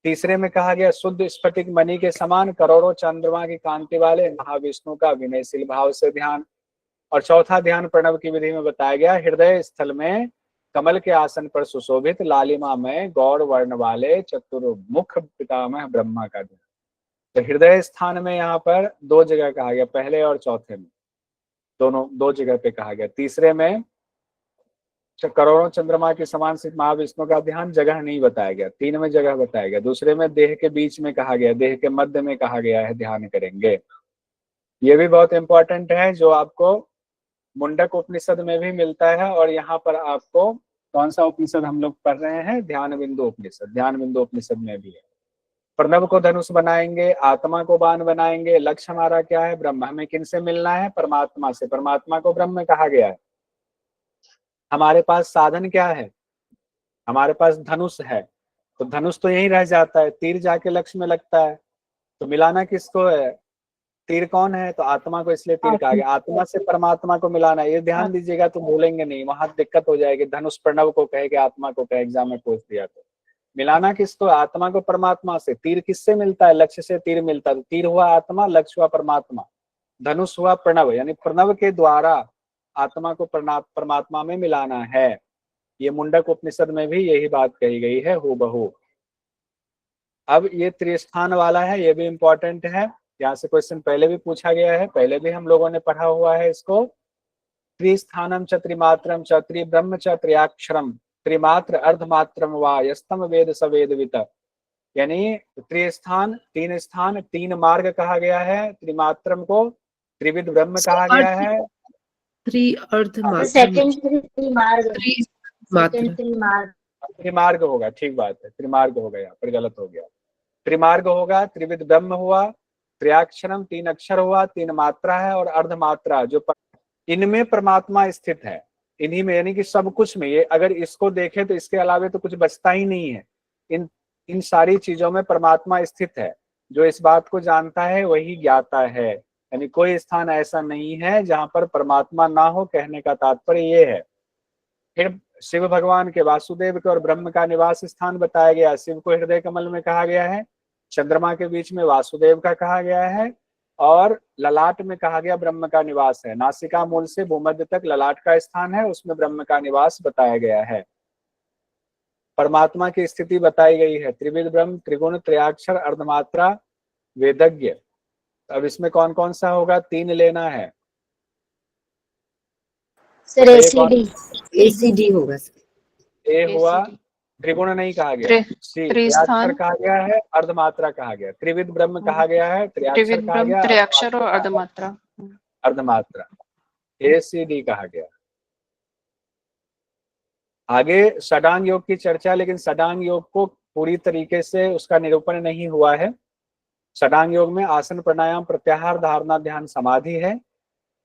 तीसरे में कहा गया शुद्ध स्फटिक मणि के समान करोड़ों चंद्रमा की कांति वाले महाविष्णु का विनयशील भाव से ध्यान। और चौथा ध्यान प्रणव की विधि में बताया गया हृदय स्थल में कमल के आसन पर सुशोभित लालिमा में गौर वर्ण वाले चतुर्मुख पितामह ब्रह्मा का ध्यान। तो हृदय स्थान में यहाँ पर 2 जगह कहा गया, पहले और चौथे में, दोनों 2 जगह पे कहा गया। तीसरे में करोड़ों चंद्रमा के समान सिर्फ महाविष्णु का ध्यान जगह नहीं बताया गया, 3 में जगह बताया गया। दूसरे में देह के बीच में कहा गया, देह के मध्य में कहा गया है ध्यान करेंगे। ये भी बहुत इंपॉर्टेंट है, जो आपको मुंडक उपनिषद में भी मिलता है, और यहाँ पर आपको कौन सा उपनिषद हम लोग पढ़ रहे हैं, ध्यान बिंदु उपनिषद, ध्यान बिंदु उपनिषद में भी है। प्रणव को धनुष बनाएंगे, आत्मा को बाण बनाएंगे। लक्ष्य हमारा क्या है, ब्रह्म। हमें किनसे मिलना है, परमात्मा से। परमात्मा को ब्रह्म कहा गया है। हमारे पास साधन क्या है, हमारे पास धनुष है, तो धनुष तो यहीं रह जाता है, तीर जाके लक्ष्य में लगता है। तो मिलाना किसको है, तीर कौन है, तो आत्मा को, इसलिए तीर कहा गया। आत्मा से परमात्मा को मिलाना, ये ध्यान दीजिएगा तो भूलेंगे नहीं, वहां दिक्कत हो जाएगी। धनुष प्रणव को कहे कि आत्मा को कहे, एग्जाम में पूछ दिया तो। मिलाना किसको, आत्मा को परमात्मा से। तीर किससे मिलता है, लक्ष्य से तीर मिलता है। तो तीर हुआ आत्मा, लक्ष्य हुआ परमात्मा, धनुष हुआ प्रणव, यानी प्रणव के द्वारा आत्मा को परमात्मा में मिलाना है। ये मुंडक उपनिषद में भी यही बात कही गई है हूबहू। अब ये त्रिस्थान वाला है, ये भी इंपॉर्टेंट है, यहाँ से क्वेश्चन पहले भी पूछा गया है, पहले भी हम लोगों ने पढ़ा हुआ है इसको। त्रिस्थानम च त्रिमात्रम च त्रिब्रह्म च त्रियाक्षरम त्रिमात्र अर्धमात्रम वा यस्तम वेद सवेदवित। यानी त्रिस्थान, 3 स्थान, 3 मार्ग कहा गया है। त्रिमात्रम को त्रिविध ब्रह्म कहा गया है। त्रिमार्ग होगा, ठीक बात है, त्रिमार्ग होगा, यहाँ पर गलत हो गया। त्रिमार्ग होगा, त्रिविध ब्रह्म हुआ, त्रियाक्षरम 3 अक्षर हुआ, 3 मात्रा है, और अर्धमात्रा जो इनमें परमात्मा स्थित है, इन्हीं में, यानी कि सब कुछ में। ये अगर इसको देखें तो इसके अलावे तो कुछ बचता ही नहीं है। इन सारी चीजों में परमात्मा स्थित है। जो इस बात को जानता है वही ज्ञाता है, यानी कोई स्थान ऐसा नहीं है जहां पर परमात्मा ना हो, कहने का तात्पर्य ये है। फिर शिव भगवान के, वासुदेव के और ब्रह्म का निवास स्थान बताया गया। शिव को हृदय कमल में कहा गया है, चंद्रमा के बीच में वासुदेव का कहा गया है, और ललाट में कहा गया ब्रह्म का निवास है। नासिका मूल से भूमध्य तक ललाट का स्थान है, उसमें ब्रह्म का निवास बताया गया है। परमात्मा की स्थिति बताई गई है, त्रिविध ब्रह्म, त्रिगुण, त्रियाक्षर, अर्धमात्रा, वेदज्ञ। अब इसमें कौन कौन सा होगा, 3 लेना है। सर एसीडी होगा। ए हुआ, त्रिगुण नहीं कहा गया, त्रियाक्षर कहा गया है, अर्धमात्रा कहा गया। त्रिविध ब्रह्म कहा गया है, त्रियाक्षर कहा गया, त्रियाक्षर और अर्धमात्रा, अर्धमात्रा, एसीडी कहा गया। आगे षडांग योग की चर्चा, लेकिन षडांग योग को पूरी तरीके से उसका निरूपण नहीं हुआ है। षडांग योग में आसन, प्राणायाम, प्रत्याहार, धारणा, ध्यान, समाधि है।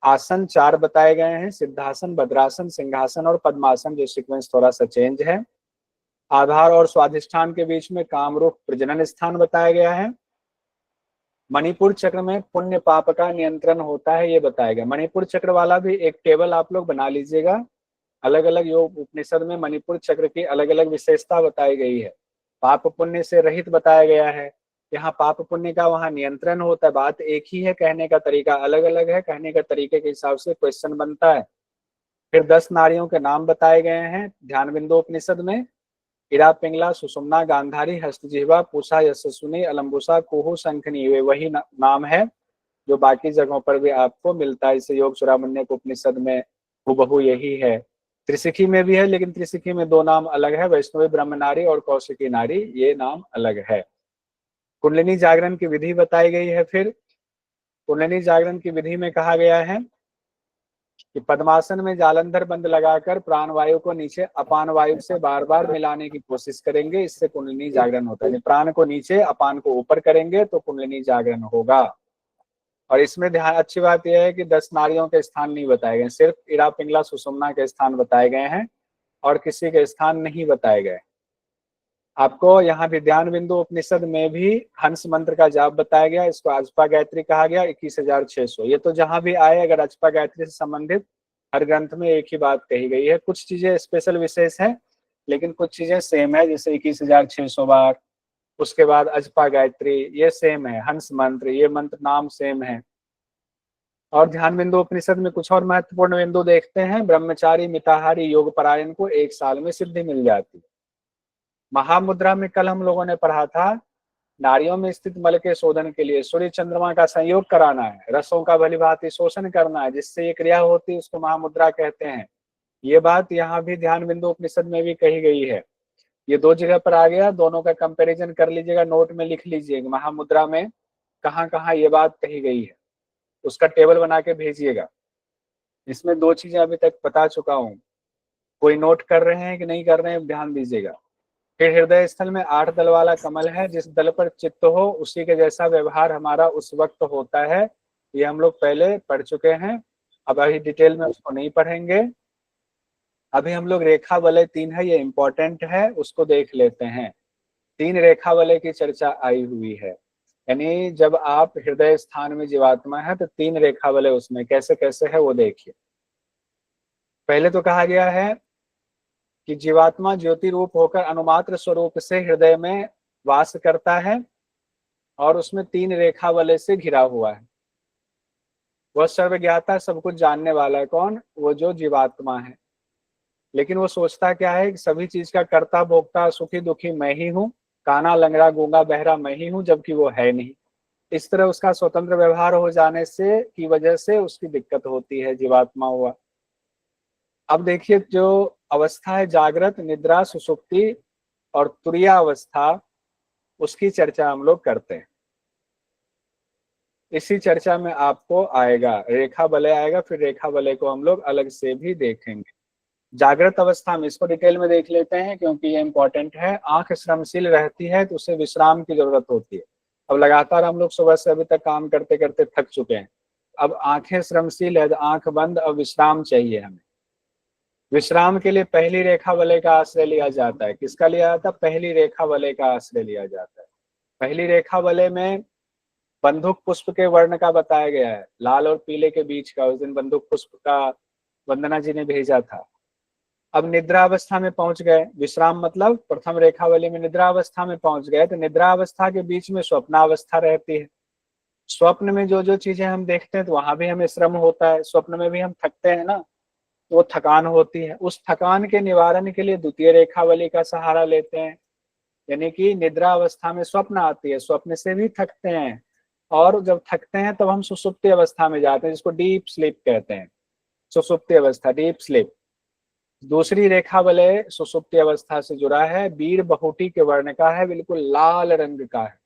आसन 4 बताए गए हैं, सिद्धासन, भद्रासन, सिंहासन और पद्मासन, जो सीक्वेंस थोड़ा सा चेंज है। आधार और स्वाधिष्ठान के बीच में कामरूप प्रजनन स्थान बताया गया है। मणिपुर चक्र में पुण्य पाप का नियंत्रण होता है, ये बताया गया। मणिपुर चक्र वाला भी एक टेबल आप लोग बना लीजिएगा। अलग अलग योग उपनिषद में मणिपुर चक्र की अलग अलग विशेषता बताई गई है। पाप पुण्य से रहित बताया गया है। यहाँ पाप पुण्य का वहाँ नियंत्रण होता है। बात एक ही है, कहने का तरीका अलग अलग है, कहने के तरीके के हिसाब से क्वेश्चन बनता है। फिर 10 नारियों के नाम बताए गए हैं ध्यान बिंदु उपनिषद में। इरा, पिंगला, सुषुम्ना, गांधारी, हस्तजिह्वा, पूषा, यशस्विनी, अलम्बुसा, कुहू, शंखनी, वे वही नाम है जो बाकी जगहों पर भी आपको मिलता है। इसे योग चूड़ामणि उपनिषद में हूबहू यही है। त्रिशिखी में भी है, लेकिन त्रिशिखी में 2 नाम अलग है, वैष्णवी ब्रह्म नारी और कौशिकी नारी, ये नाम अलग है। कुंडलिनी जागरण की विधि बताई गई है। फिर कुंडलिनी जागरण की विधि में कहा गया है कि पद्मासन में जालंधर बंद लगाकर प्राण वायु को नीचे अपान वायु से बार बार मिलाने की कोशिश करेंगे, इससे कुंडलिनी जागरण होता है। प्राण को नीचे, अपान को ऊपर करेंगे तो कुंडलिनी जागरण होगा। और इसमें ध्यान, अच्छी बात यह है कि 10 नारियों के स्थान नहीं बताए गए, सिर्फ इरा, पिंगला, सुषुम्ना के स्थान बताए गए हैं और किसी के स्थान नहीं बताए गए। आपको यहाँ भी ध्यान बिंदु उपनिषद में भी हंस मंत्र का जाप बताया गया, इसको अजपा गायत्री कहा गया, 21,600। ये तो जहां भी आए, अगर अजपा गायत्री से संबंधित हर ग्रंथ में एक ही बात कही गई है। कुछ चीजें स्पेशल विशेष है, लेकिन कुछ चीजें सेम है, जैसे 21,600 बार। उसके बाद अजपा गायत्री, ये सेम है। हंस मंत्र, ये मंत्र नाम सेम है। और ध्यान बिंदु उपनिषद में कुछ और महत्वपूर्ण बिंदु देखते हैं। ब्रह्मचारी, मिताहारी, योग परायण को 1 साल में सिद्धि मिल जाती है। महामुद्रा में कल हम लोगों ने पढ़ा था, नारियों में स्थित मल के शोधन के लिए सूर्य चंद्रमा का संयोग कराना है, रसों का भली भांति शोषण करना है, जिससे ये क्रिया होती है, उसको महामुद्रा कहते हैं। ये बात यहाँ भी ध्यान बिंदु उपनिषद में भी कही गई है। ये 2 जगह पर आ गया, दोनों का कंपैरिजन कर लीजिएगा, नोट में लिख लीजिएगा महामुद्रा में कहाँ कहाँ ये बात कही गई है, उसका टेबल बना के भेजिएगा। इसमें 2 चीजें अभी तक बता चुका हूँ, कोई नोट कर रहे हैं कि नहीं कर रहे हैं ध्यान दीजिएगा। फिर हृदय स्थल में 8 दल वाला कमल है, जिस दल पर चित्त हो उसी के जैसा व्यवहार हमारा उस वक्त होता है। ये हम लोग पहले पढ़ चुके हैं, अब अभी डिटेल में उसको नहीं पढ़ेंगे। अभी हम लोग रेखा वलय 3 है, ये इंपॉर्टेंट है, उसको देख लेते हैं। 3 रेखा वलय की चर्चा आई हुई है, यानी जब आप हृदय स्थान में जीवात्मा है तो 3 रेखा वलय उसमें कैसे कैसे है वो देखिए। पहले तो कहा गया है कि जीवात्मा ज्योति रूप होकर अनुमात्र स्वरूप से हृदय में वास करता है और उसमें 3 रेखा वलय से घिरा हुआ है। वह सर्वज्ञाता, सब कुछ जानने वाला है। कौन? वो जो जीवात्मा है। लेकिन वो सोचता क्या है कि सभी चीज का कर्ता भोक्ता सुखी दुखी मैं ही हूँ, काना लंगड़ा गूंगा बहरा मैं ही हूँ, जबकि वो है नहीं। इस तरह उसका स्वतंत्र व्यवहार हो जाने से की वजह से उसकी दिक्कत होती है, जीवात्मा हुआ। अब देखिए, जो अवस्था है जागृत, निद्रा, सुषुप्ति और तुरिया अवस्था, उसकी चर्चा हम लोग करते हैं। इसी चर्चा में आपको आएगा, रेखा वलय आएगा, फिर रेखा वलय को हम लोग अलग से भी देखेंगे। जागृत अवस्था में इसको डिटेल में देख लेते हैं क्योंकि ये इंपॉर्टेंट है। आंख श्रमशील रहती है तो उसे विश्राम की जरूरत होती है। अब लगातार हम लोग सुबह से अभी तक काम करते करते थक चुके हैं, अब आंखें श्रमशील है तो आंख बंद, अब विश्राम चाहिए हमें। विश्राम के लिए पहली रेखा वलय का आश्रय लिया जाता है। किसका लिया जाता है? पहली रेखा वलय का आश्रय लिया जाता है। पहली रेखा वलय में बंदूक पुष्प के वर्ण का बताया गया है, लाल और पीले के बीच का। उस दिन बंदूक पुष्प का वंदना जी ने भेजा था। अब निद्रा अवस्था में पहुंच गए, विश्राम मतलब प्रथम रेखावली में निद्रा अवस्था में पहुंच गए, तो निद्रा अवस्था के बीच में स्वप्नावस्था रहती है। स्वप्न में जो जो चीजें हम देखते हैं तो वहां भी हमें श्रम होता है, स्वप्न में भी हम थकते हैं ना, तो वो थकान होती है। उस थकान के निवारण के लिए द्वितीय रेखावली का सहारा लेते हैं, यानी कि निद्रा अवस्था में स्वप्न आती है, स्वप्न से भी थकते हैं, और जब थकते हैं तब हम सुषुप्ति अवस्था में जाते हैं, जिसको डीप स्लीप कहते हैं। सुषुप्ति अवस्था, डीप स्लीप। दूसरी रेखा वलय सुषुप्ति अवस्था से जुड़ा है, वीर बहुटी के वर्ण का है, बिल्कुल लाल रंग का है।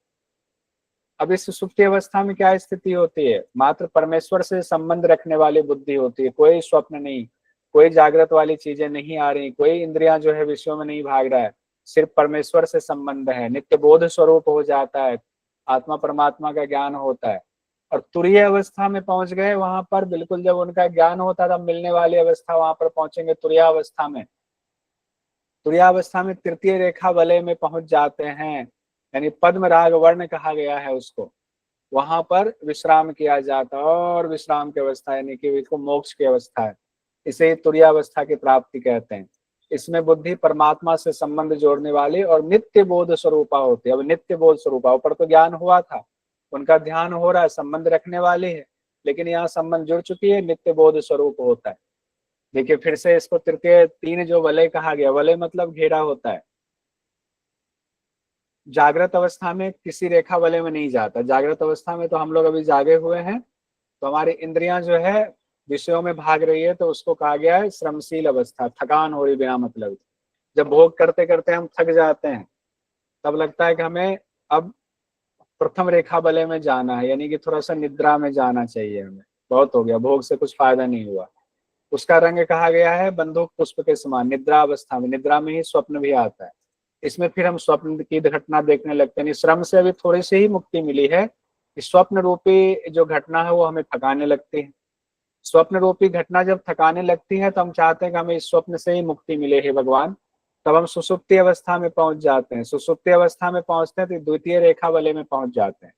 अब इस सुषुप्ति अवस्था में क्या स्थिति होती है? मात्र परमेश्वर से संबंध रखने वाली बुद्धि होती है, कोई स्वप्न नहीं, कोई जागृत वाली चीजें नहीं आ रही, कोई इंद्रियां जो है विषयों में नहीं भाग रहा है, सिर्फ परमेश्वर से संबंध है, नित्य बोध स्वरूप हो जाता है, आत्मा परमात्मा का ज्ञान होता है। और तुरीय अवस्था में पहुंच गए, वहां पर बिल्कुल जब उनका ज्ञान होता तब मिलने वाली अवस्था, वहां पर पहुंचेंगे तुरीया अवस्था में। तुरीया अवस्था में तृतीय रेखा वलय में पहुंच जाते हैं, यानी पद्म राग वर्ण कहा गया है उसको। वहां पर विश्राम किया जाता है, और विश्राम की अवस्था यानी कि बिल्कुल मोक्ष की अवस्था है, इसे तुरीया अवस्था की प्राप्ति कहते हैं। इसमें बुद्धि परमात्मा से संबंध जोड़ने वाली और नित्य बोध स्वरूपा होती है। अब नित्य बोध स्वरूपा, ऊपर तो ज्ञान हुआ था, उनका ध्यान हो रहा है, संबंध रखने वाली है, लेकिन यहाँ संबंध जुड़ चुकी है, नित्य बोध स्वरूप होता है। देखिए फिर से इसको तृतीय 3 जो वलय कहा गया, वलय मतलब घेरा होता है। जागृत अवस्था में किसी रेखा वलय में नहीं जाता, जागृत अवस्था में तो हम लोग अभी जागे हुए हैं, तो हमारी इंद्रियां जो है विषयों में भाग रही है, तो उसको कहा गया है श्रमशील अवस्था, थकान हो रही बिना मतलब। जब भोग करते करते हम थक जाते हैं, तब लगता है कि हमें अब प्रथम रेखा वलय में जाना है, यानी कि थोड़ा सा निद्रा में जाना चाहिए हमें, बहुत हो गया, भोग से कुछ फायदा नहीं हुआ। उसका रंग कहा गया है बंदूक पुष्प के समान, निद्रा अवस्था में। निद्रा में ही स्वप्न भी आता है, इसमें फिर हम स्वप्न की घटना देखने लगते हैं। श्रम से अभी थोड़ी सी ही मुक्ति मिली है, स्वप्न रूपी जो घटना है वो हमें थकाने लगती है। स्वप्न रूपी घटना जब थकाने लगती है तो हम चाहते हैं कि हमें इस स्वप्न से ही मुक्ति मिले, हे भगवान। तब हम सुषुप्ति अवस्था में पहुंच जाते हैं। सुषुप्ति अवस्था में पहुंचते हैं तो द्वितीय रेखा वलय में पहुंच जाते हैं।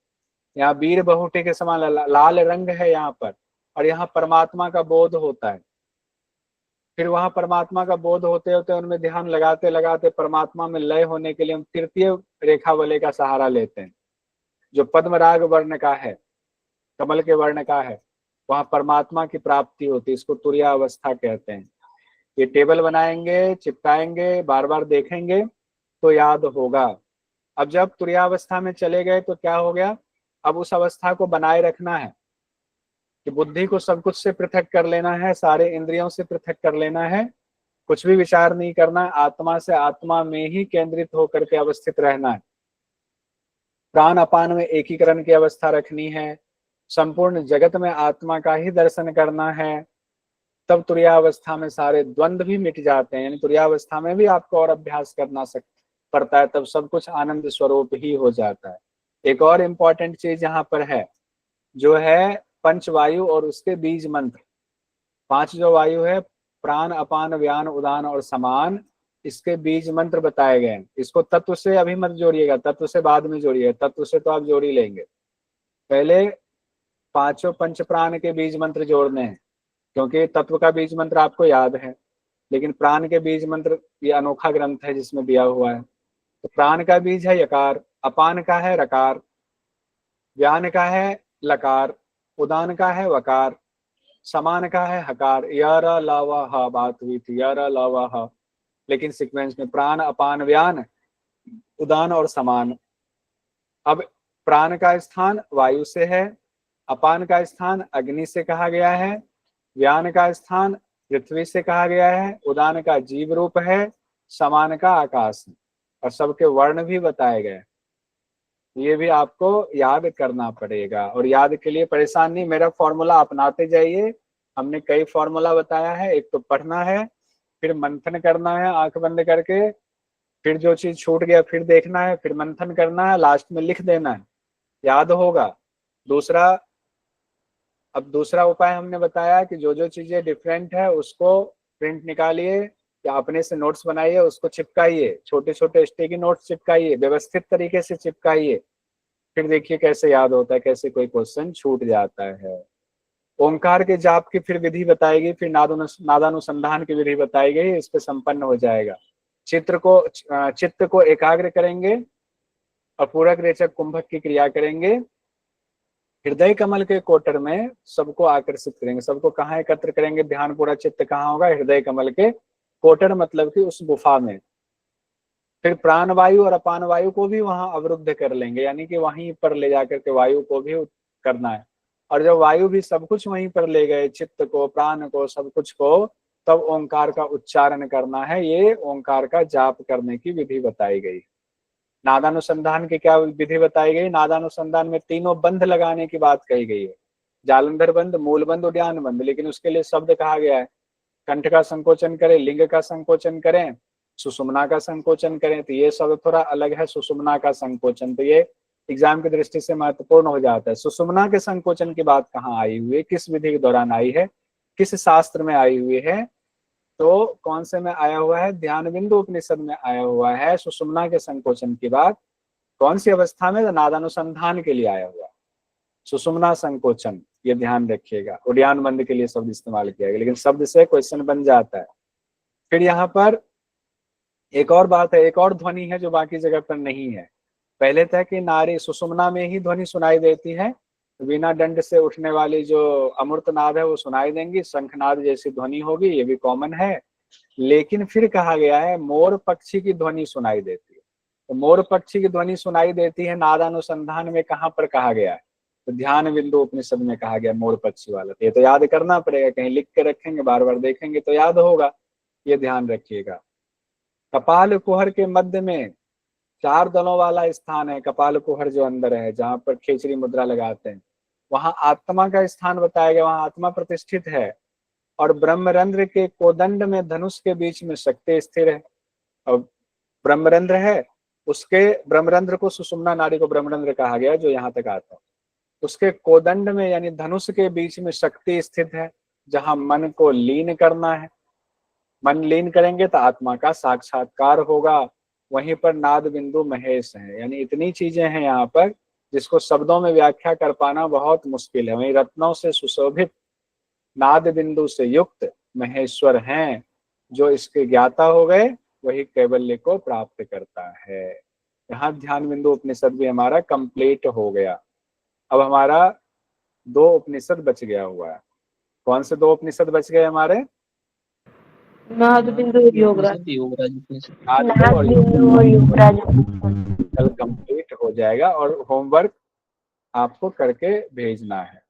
यहाँ वीर बहुटी के समान लाल रंग है यहाँ पर, और यहाँ परमात्मा का बोध होता है। फिर वहां परमात्मा का बोध होते होते उनमें ध्यान लगाते लगाते परमात्मा में लय होने के लिए हम तृतीय रेखा वलय का सहारा लेते हैं, जो पद्म राग वर्ण का है, कमल के वर्ण का है। वहां परमात्मा की प्राप्ति होती है, इसको तुरीया अवस्था कहते हैं। ये टेबल बनाएंगे, चिपकाएंगे, बार बार देखेंगे तो याद होगा। अब जब तुरीया अवस्था में चले गए तो क्या हो गया? अब उस अवस्था को बनाए रखना है कि बुद्धि को सब कुछ से पृथक कर लेना है, सारे इंद्रियों से पृथक कर लेना है, कुछ भी विचार नहीं करना, आत्मा से आत्मा में ही केंद्रित होकर के अवस्थित रहना है। प्राण अपान में एकीकरण की अवस्था रखनी है, संपूर्ण जगत में आत्मा का ही दर्शन करना है। तब तुर्यावस्था में सारे द्वंद्व भी मिट जाते हैं, यानी तुर्यावस्था में भी आपको और अभ्यास करना पड़ता है, तब सब कुछ आनंद स्वरूप ही हो जाता है। एक और इम्पॉर्टेंट चीज यहाँ पर है, जो है पंचवायु और उसके बीज मंत्र। 5 जो वायु है, प्राण अपान व्यान उदान और समान, इसके बीज मंत्र बताए गए हैं। इसको तत्व से अभी मत जोड़िएगा, तत्व से बाद में जोड़िएगा, तत्व से तो आप जोड़ ही लेंगे। पहले 5 पंच प्राण के बीज मंत्र जोड़ने हैं, क्योंकि तत्व का बीज मंत्र आपको याद है, लेकिन प्राण के बीज मंत्र ये अनोखा ग्रंथ है जिसमें दिया हुआ है। तो प्राण का बीज है यकार, अपान का है रकार, व्यान का है लकार, उदान का है वकार, समान का है हकार। यारा लावा हा बात हुई थी, यारा लावा हा, लेकिन सीक्वेंस में प्राण अपान व्यान उदान और समान। अब प्राण का स्थान वायु से है, अपान का स्थान अग्नि से कहा गया है, व्यान का स्थान पृथ्वी से कहा गया है, उदान का जीव रूप है, समान का आकाश है, और सबके वर्ण भी बताए गए। ये भी आपको याद करना पड़ेगा, और याद के लिए परेशान नहीं, मेरा फॉर्मूला अपनाते जाइए। हमने कई फॉर्मूला बताया है, एक तो पढ़ना है, फिर मंथन करना है आंख बंद करके, फिर जो चीज छूट गया फिर देखना है, फिर मंथन करना है, लास्ट में लिख देना है, याद होगा। अब दूसरा उपाय हमने बताया कि जो जो चीजें डिफरेंट है उसको प्रिंट निकालिए या अपने से नोट्स बनाइए, उसको चिपकाइए, छोटे छोटे स्टिकी नोट्स चिपकाइए, व्यवस्थित तरीके से चिपकाइए, फिर देखिए कैसे याद होता है, कैसे कोई क्वेश्चन छूट जाता है। ओंकार के जाप की फिर विधि बताएगी, फिर नादानुसंधान की विधि बताई गई, इस पे संपन्न हो जाएगा। चित्त को एकाग्र करेंगे और पूरक रेचक कुंभक की क्रिया करेंगे, हृदय कमल के कोटर में सबको आकर्षित करेंगे। सबको कहाँ एकत्र करेंगे, ध्यान पूरा चित्त कहाँ होगा, हृदय कमल के कोटर, मतलब कि उस गुफा में। फिर प्राण वायु और अपान वायु को भी वहां अवरुद्ध कर लेंगे, यानी कि वहीं पर ले जाकर के वायु को भी करना है। और जब वायु भी सब कुछ वहीं पर ले गए, चित्त को, प्राण को, सब कुछ को, तब ओंकार का उच्चारण करना है। ये ओंकार का जाप करने की विधि बताई गई। नादानुसंधान की क्या विधि बताई गई, नादानुसंधान में तीनों बंध लगाने की बात कही गई है, जालंधर बंध, मूल बंध, उद्यान बंध, लेकिन उसके लिए शब्द कहा गया है, कंठ का संकोचन करें, लिंग का संकोचन करें, सुषुम्ना का संकोचन करें। तो ये शब्द थोड़ा अलग है, सुषुम्ना का संकोचन, तो ये एग्जाम की दृष्टि से महत्वपूर्ण हो जाता है। सुषुम्ना के संकोचन की बात कहाँ आई हुई है, किस विधि के दौरान आई है, किस शास्त्र में आई हुई है, तो कौन से में आया हुआ है, ध्यान बिंदु उपनिषद में आया हुआ है। सुषुम्ना के संकोचन की बात कौन सी अवस्था में, नादानुसंधान के लिए आया हुआ, सुषुम्ना संकोचन, ये ध्यान रखिएगा। उद्यान बंद के लिए शब्द इस्तेमाल किया गया, लेकिन शब्द से क्वेश्चन बन जाता है। फिर यहाँ पर एक और बात है, एक और ध्वनि है जो बाकी जगह पर नहीं है। पहले था कि नारी सुषुम्ना में ही ध्वनि सुनाई देती है, बिना दंड से उठने वाली जो अमृत नाद है वो सुनाई देंगी, शंखनाद जैसी ध्वनि होगी, ये भी कॉमन है। लेकिन फिर कहा गया है मोर पक्षी की ध्वनि सुनाई देती है। तो मोर पक्षी की ध्वनि सुनाई देती है नादानुसंधान में कहाँ पर कहा गया है, तो ध्यान बिंदु उपनिषद में कहा गया मोर पक्षी वाला। ये तो याद करना पड़ेगा, कहीं लिख के रखेंगे, बार बार देखेंगे तो याद होगा, ये ध्यान रखिएगा। कपाल कुहर के मध्य में 4 दलों वाला स्थान है, कपाल कुहर जो अंदर है, जहां पर खेचरी मुद्रा लगाते हैं, वहां आत्मा का स्थान बताया गया, वहां आत्मा प्रतिष्ठित है। और ब्रह्मरंध्र के कोदंड में धनुष के बीच में शक्ति स्थिर है। और ब्रह्मरंध्र है, उसके ब्रह्मरंध्र को सुषुम्ना नाड़ी को ब्रह्मरंध्र कहा गया, जो यहाँ तक आता है। उसके कोदंड में यानी धनुष के बीच में शक्ति स्थित है, जहां मन को लीन करना है। मन लीन करेंगे तो आत्मा का साक्षात्कार होगा। वहीं पर नाद बिंदु महेश है, यानी इतनी चीजें हैं यहाँ पर जिसको शब्दों में व्याख्या कर पाना बहुत मुश्किल है। वहीं रत्नों से सुशोभित नाद बिंदु से युक्त महेश्वर हैं, जो इसके ज्ञाता हो गए वही कैवल्य को प्राप्त करता है। यहाँ ध्यान बिंदु उपनिषद भी हमारा कंप्लीट हो गया। अब हमारा 2 उपनिषद बच गया हुआ है। कौन से 2 उपनिषद बच गए हमारे, नाद बिंदु योगराज, योगराज उपनिषद। नाद बिंदु और योगराज कल कंप्लीट हो जाएगा और होमवर्क आपको करके भेजना है।